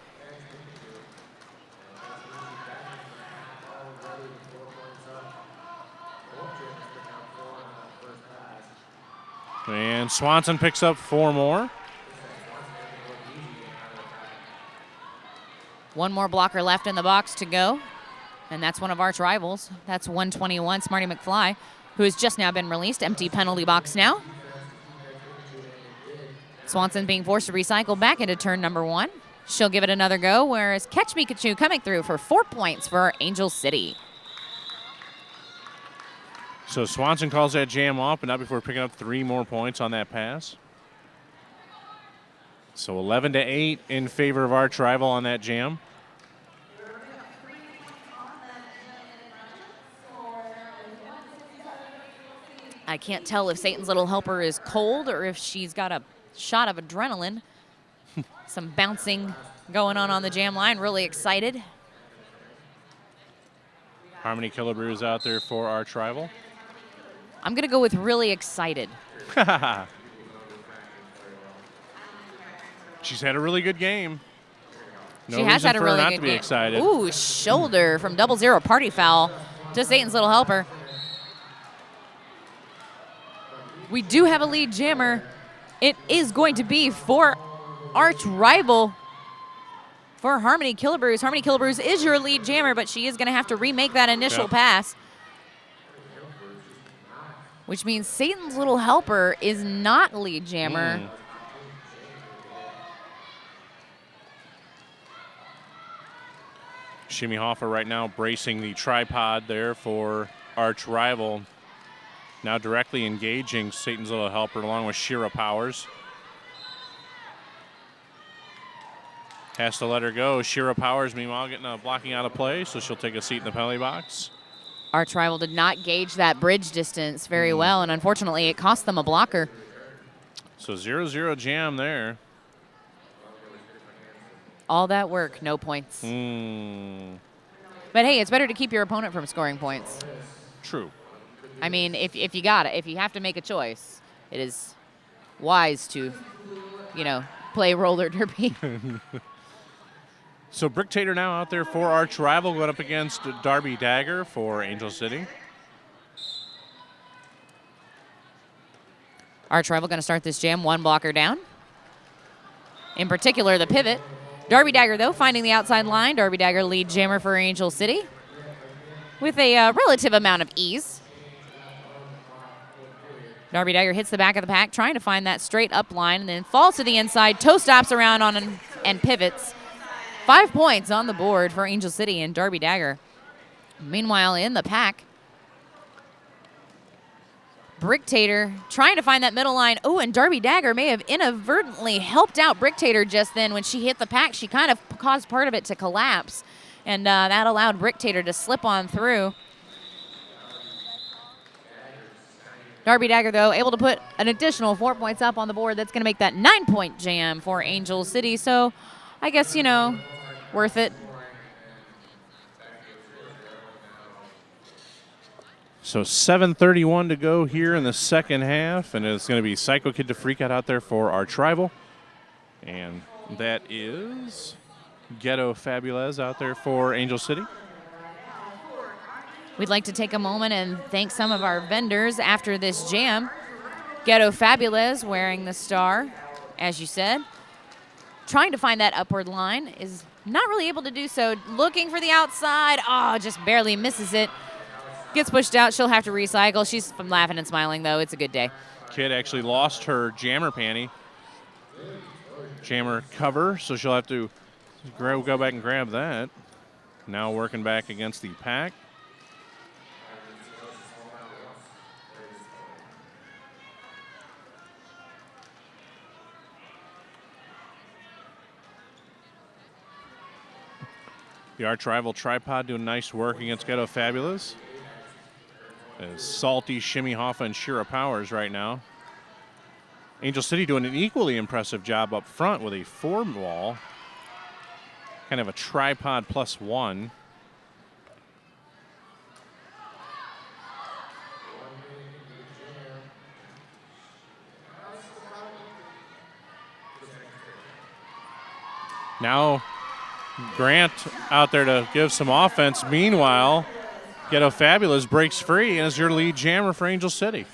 And Swanson picks up 4 more. One more blocker left in the box to go, and that's one of Arch Rivals. That's 121, Smarty McFly, who has just now been released. Empty penalty box now. Swanson being forced to recycle back into turn number 1. She'll give it another go, whereas Catch Mikachu coming through for 4 points for Angel City. So Swanson calls that jam off, but not before picking up 3 more points on that pass. So 11-8 in favor of Arch Rival on that jam. I can't tell if Satan's Little Helper is cold or if she's got a shot of adrenaline. Some bouncing going on the jam line. Really excited. Harmony Killabrew out there for Arch Rival. I'm going to go with really excited. She's had a really good game. No she has had a really not good to be game. excited. Ooh, shoulder from 00 party foul to Satan's Little Helper. We do have a lead jammer. It is going to be for Arch Rival for Harmony Killabrews. Harmony Killabrews is your lead jammer, but she is going to have to remake that initial pass, which means Satan's Little Helper is not lead jammer. Shimmy Hoffer right now bracing the tripod there for Arch Rival. Now directly engaging Satan's Little Helper along with Shira Powers. Has to let her go. Shira Powers, meanwhile, getting a blocking out of play, so she'll take a seat in the penalty box. Arch Rival did not gauge that bridge distance very well, and unfortunately it cost them a blocker. So 0-0 jam there. All that work, no points. But hey, it's better to keep your opponent from scoring points. True. I mean, if you got it, if you have to make a choice, it is wise to, play roller derby. So Brick Tater now out there for Arch Rival going up against Darby Dagger for Angel City. Arch Rival going to start this jam, 1 blocker down. In particular, the pivot. Darby Dagger, though, finding the outside line. Darby Dagger lead jammer for Angel City with a relative amount of ease. Darby Dagger hits the back of the pack, trying to find that straight up line, and then falls to the inside, toe stops around on and pivots. 5 points on the board for Angel City and Darby Dagger. Meanwhile, in the pack, Bricktator trying to find that middle line. Oh, and Darby Dagger may have inadvertently helped out Bricktator just then. When she hit the pack, she kind of caused part of it to collapse, and that allowed Bricktator to slip on through. Darby Dagger, though, able to put an additional 4 points up on the board. That's going to make that 9-point jam for Angel City. So I guess, worth it. So 7:31 to go here in the second half, and it's going to be Psycho Kid to Freak out there for our rival. And that is Ghetto Fabulez out there for Angel City. We'd like to take a moment and thank some of our vendors after this jam. Ghetto Fabulez wearing the star, as you said. Trying to find that upward line, is not really able to do so. Looking for the outside. Oh, just barely misses it. Gets pushed out. She'll have to recycle. She's laughing and smiling, though. It's a good day. Kid actually lost her jammer panty. Jammer cover, so she'll have to go back and grab that. Now working back against the pack. The arch rival Tripod doing nice work against Ghetto Fabulous. As Salty, Shimmy Hoffa, and Shira Powers right now. Angel City doing an equally impressive job up front with a 4-wall. Kind of a tripod +1. Now Grant out there to give some offense. Meanwhile, Ghetto Fabulous breaks free and is your lead jammer for Angel City.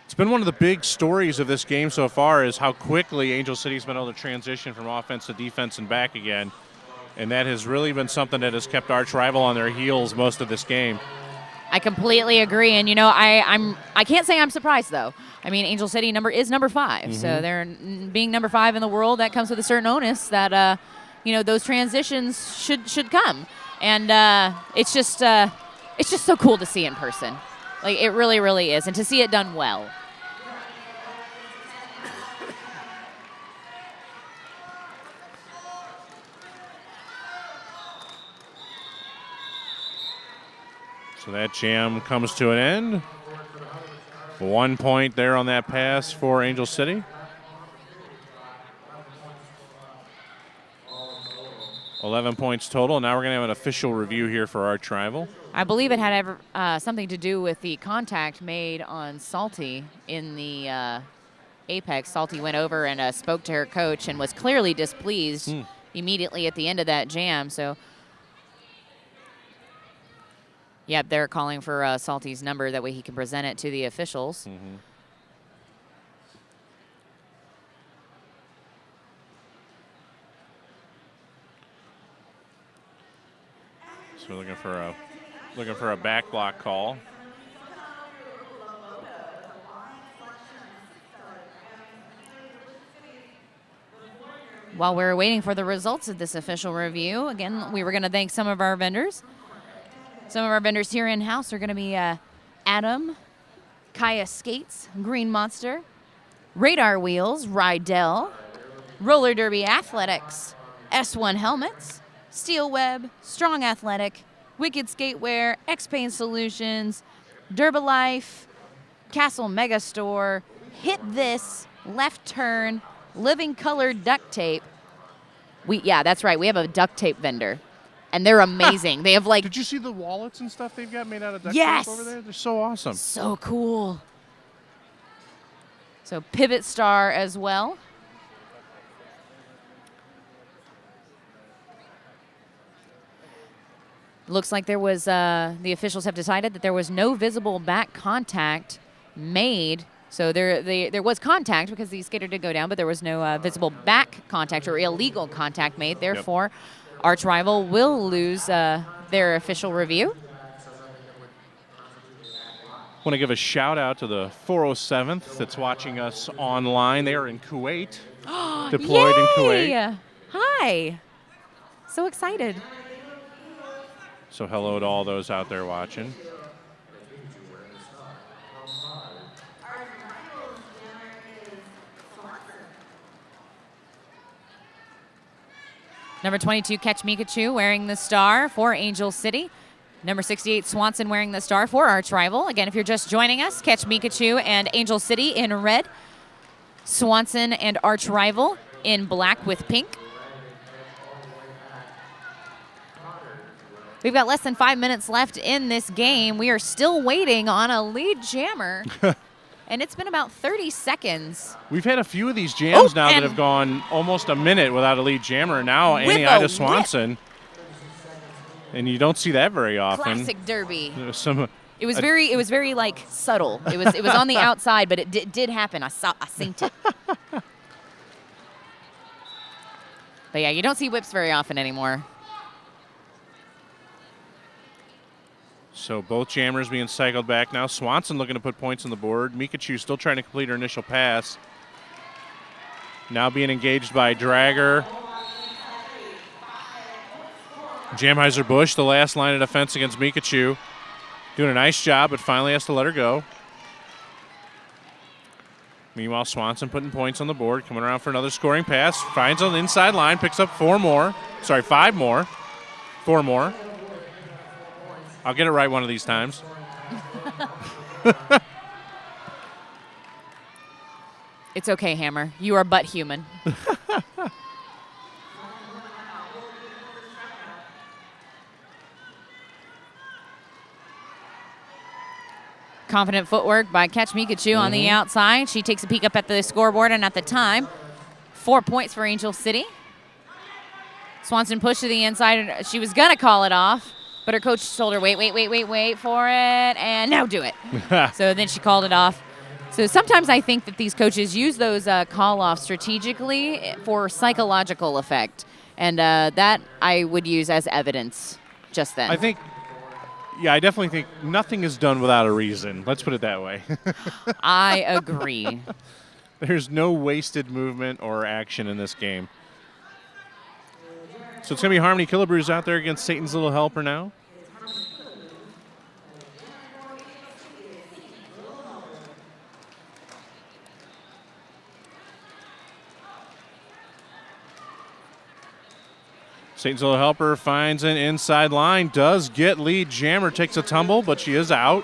It's been one of the big stories of this game so far is how quickly Angel City's been able to transition from offense to defense and back again. And that has really been something that has kept Arch Rival on their heels most of this game. I completely agree, and I can't say I'm surprised though. I mean, Angel City is number 5, so they're being number 5 in the world. That comes with a certain onus that those transitions should come, and it's just so cool to see in person. Like it really, really is, and to see it done well. So that jam comes to an end. 1 point there on that pass for Angel City. $11 points total. Now we're going to have an official review here for Arch Rival. I believe it had something to do with the contact made on Salty in the Apex. Salty went over and spoke to her coach and was clearly displeased immediately at the end of that jam. So, yeah, they're calling for Salty's number. That way he can present it to the officials. So we're looking for a back block call. While we're waiting for the results of this official review, again, we were going to thank some of our vendors. Some of our vendors here in-house are going to be Adam, Kaya Skates, Green Monster, Radar Wheels, Rydell, Roller Derby Athletics, S1 Helmets, Steel Web, Strong Athletic, Wicked Skatewear, X-Pain Solutions, Derbalife, Castle Megastore, Hit This, Left Turn, Living Color Duct Tape. Yeah, that's right. We have a duct tape vendor. And they're amazing. They have Did you see the wallets and stuff they've got made out of duct tape over there? They're so awesome. So cool. So Pivot Star as well. Looks like there was, the officials have decided that there was no visible back contact made. So there was contact because the skater did go down, but there was no visible back contact or illegal contact made. Therefore, Arch Rival will lose their official review. Want to give a shout out to the 407th that's watching us online. They are in Kuwait, deployed in Kuwait. Hi. So excited. So hello to all those out there watching. Number 22, Catch Mikachu, wearing the star for Angel City. Number 68, Swanson, wearing the star for Arch Rival. Again, if you're just joining us, Catch Mikachu and Angel City in red. Swanson and Arch Rival in black with pink. We've got less than 5 minutes left in this game. We are still waiting on a lead jammer. And it's been about 30 seconds. We've had a few of these jams now that have gone almost a minute without a lead jammer. Now Annie Ida Swanson. And you don't see that very often. Classic derby. It was very like subtle. It was on the outside, but it did happen. I synced it. But yeah, you don't see whips very often anymore. So both jammers being cycled back now. Swanson looking to put points on the board. Mikachu still trying to complete her initial pass. Now being engaged by Dragger. Jamheiser-Busch, the last line of defense against Mikachu. Doing a nice job, but finally has to let her go. Meanwhile, Swanson putting points on the board, coming around for another scoring pass. Finds on the inside line, picks up 5 more. 4 more. I'll get it right one of these times. It's okay, Hammer. You are but human. Confident footwork by Catch Mikachu on the outside. She takes a peek up at the scoreboard, and at the time, 4 points for Angel City. Swanson pushed to the inside. She was going to call it off. But her coach told her, wait for it, and now do it. So then she called it off. So sometimes I think that these coaches use those call-offs strategically for psychological effect. And that I would use as evidence just then. I definitely think nothing is done without a reason. Let's put it that way. I agree. There's no wasted movement or action in this game. So it's going to be Harmony Killebrews out there against Satan's Little Helper now. Satan's Little Helper finds an inside line, does get lead jammer, takes a tumble, but she is out.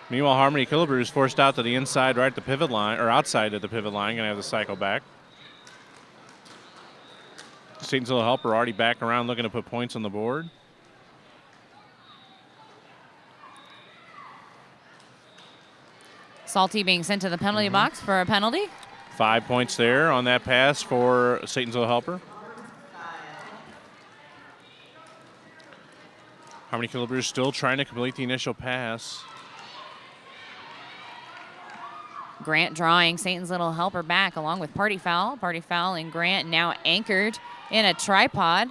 Meanwhile, Harmony Killebrews forced out to the inside right at the pivot line, or outside at the pivot line, going to have to cycle back. Satan's Little Helper already back around looking to put points on the board. Salty being sent to the penalty box for a penalty. 5 points there on that pass for Satan's Little Helper. Harmony Killebrews still trying to complete the initial pass. Grant drawing Satan's Little Helper back along with Party Foul. Party Foul and Grant now anchored in a tripod.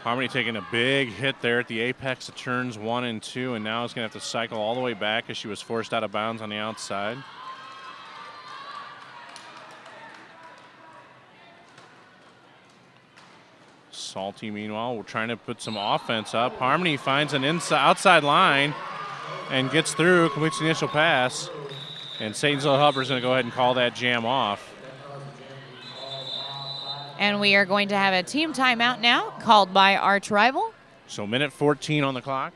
Harmony taking a big hit there at the apex of turns 1 and 2, and now is going to have to cycle all the way back as she was forced out of bounds on the outside. Salty, meanwhile, we're trying to put some offense up. Harmony finds an outside line and gets through, completes the initial pass. And Satan's Little Helper is going to go ahead and call that jam off. And we are going to have a team timeout now called by Arch Rival. So minute 14 on the clock.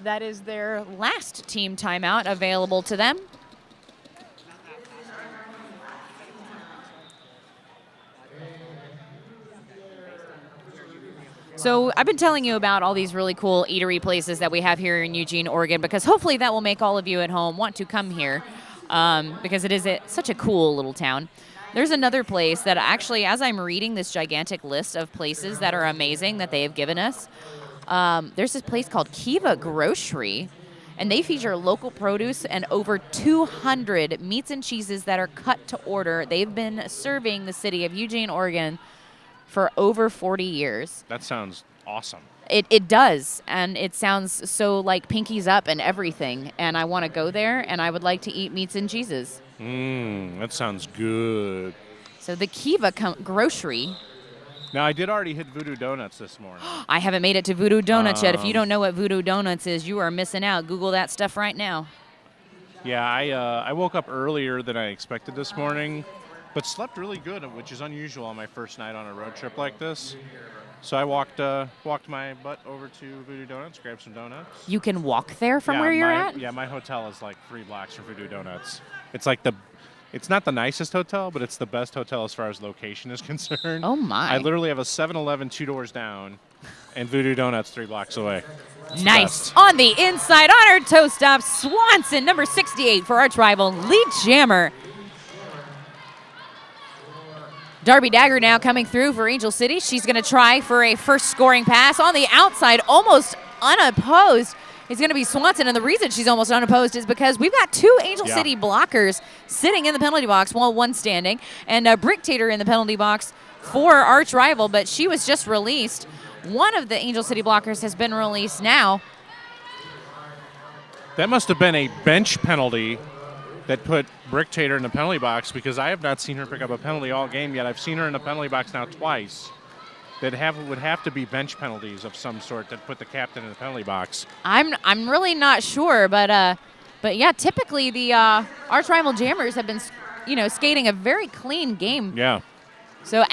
That is their last team timeout available to them. So I've been telling you about all these really cool eatery places that we have here in Eugene, Oregon, because hopefully that will make all of you at home want to come here because it is such a cool little town. There's another place that actually, as I'm reading this gigantic list of places that are amazing that they have given us, there's this place called Kiva Grocery, and they feature local produce and over 200 meats and cheeses that are cut to order. They've been serving the city of Eugene, Oregon for over 40 years. That sounds awesome. It does, and it sounds so like Pinky's Up and everything, and I want to go there, and I would like to eat meats and cheeses. That sounds good. So the Kiva Grocery. Now, I did already hit Voodoo Donuts this morning. I haven't made it to Voodoo Donuts yet. If you don't know what Voodoo Donuts is, you are missing out. Google that stuff right now. Yeah, I woke up earlier than I expected this morning, but slept really good, which is unusual on my first night on a road trip like this. So I walked my butt over to Voodoo Donuts, grabbed some donuts. You can walk there from where you're at? Yeah, my hotel is like 3 blocks from Voodoo Donuts. It's not the nicest hotel, but it's the best hotel as far as location is concerned. Oh, my. I literally have a 7-Eleven 2 doors down and Voodoo Donuts 3 blocks away. It's nice. On the inside, on our toe stop, Swanson, number 68 for arch rival, Lee Jammer. Darby Dagger now coming through for Angel City. She's going to try for a first scoring pass on the outside, almost unopposed. It's going to be Swanson, and the reason she's almost unopposed is because we've got 2 Angel City blockers sitting in the penalty box, while one standing, and Brick Tater in the penalty box for arch rival, but she was just released. One of the Angel City blockers has been released now. That must have been a bench penalty that put Brick Tater in the penalty box, because I have not seen her pick up a penalty all game yet. I've seen her in the penalty box now twice. Would have to be bench penalties of some sort that put the captain in the penalty box. I'm really not sure, but yeah, typically the arch rival Jammers have been, skating a very clean game. Yeah. So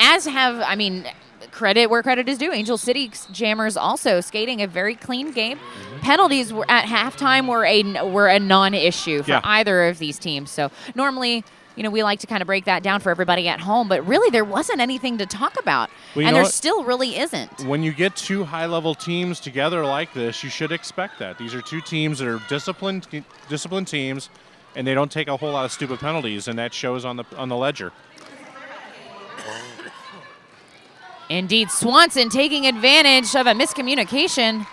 credit where credit is due. Angel City Jammers also skating a very clean game. Mm-hmm. Penalties were at halftime were a non-issue for either of these teams. So normally, we like to kind of break that down for everybody at home, but really there wasn't anything to talk about. Well, and there still really isn't. When you get 2 high-level teams together like this, you should expect that. These are 2 teams that are disciplined teams, and they don't take a whole lot of stupid penalties, and that shows on the ledger. Indeed, Swanson taking advantage of a miscommunication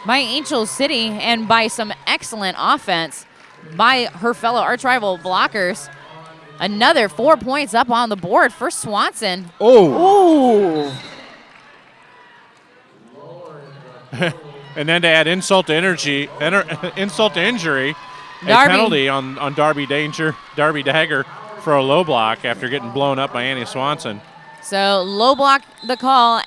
by Angel City and by some excellent offense by her fellow arch rival blockers. Another 4 points up on the board for Swanson. Oh. And then to add insult to injury, a penalty on Darby Dagger for a low block after getting blown up by Annie Swanson. So low block the call,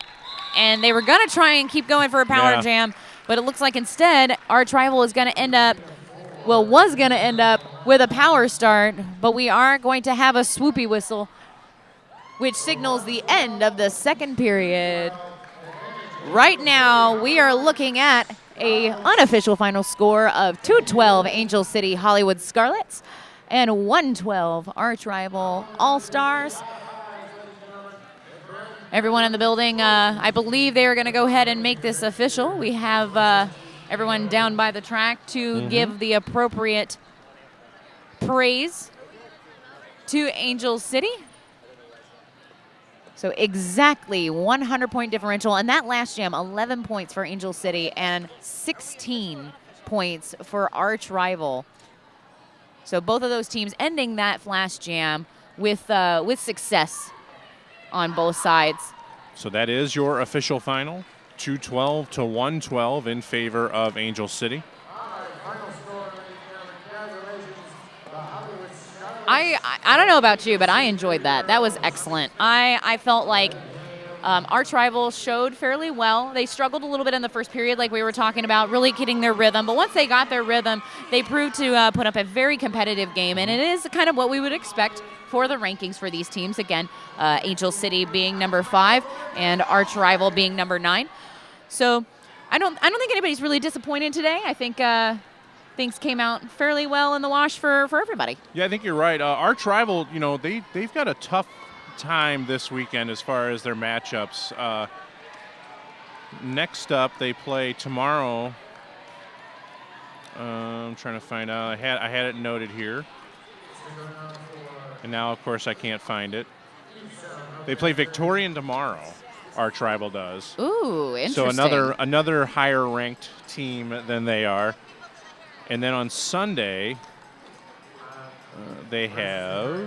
and they were going to try and keep going for a power jam, but it looks like instead arch rival was going to end up with a power start, but we are going to have a swoopy whistle, which signals the end of the second period. Right now, we are looking at a unofficial final score of 212 Angel City Hollywood Scarlets and 112 arch rival All-Stars. Everyone in the building, I believe they are going to go ahead and make this official. We have everyone down by the track to give the appropriate praise to Angel City. So exactly 100-point differential. And that last jam, 11 points for Angel City and 16 points for arch rival. So both of those teams ending that flash jam with success on both sides. So that is your official final, 212 to 112 in favor of Angel City. I don't know about you, but I enjoyed that. That was excellent. I felt like arch rival showed fairly well. They struggled a little bit in the first period, like we were talking about, really getting their rhythm. But once they got their rhythm, they proved to put up a very competitive game, and it is kind of what we would expect for the rankings for these teams. Again, Angel City being number 5 and arch rival being number 9. So I don't think anybody's really disappointed today. I think things came out fairly well in the wash for everybody. Yeah, I think you're right. Arch rival, they've got a tough time this weekend as far as their matchups. Next up, they play tomorrow. I'm trying to find out. I had it noted here. And now, of course, I can't find it. They play Victorian tomorrow, arch rival does. Ooh, interesting. So another higher ranked team than they are. And then on Sunday, they have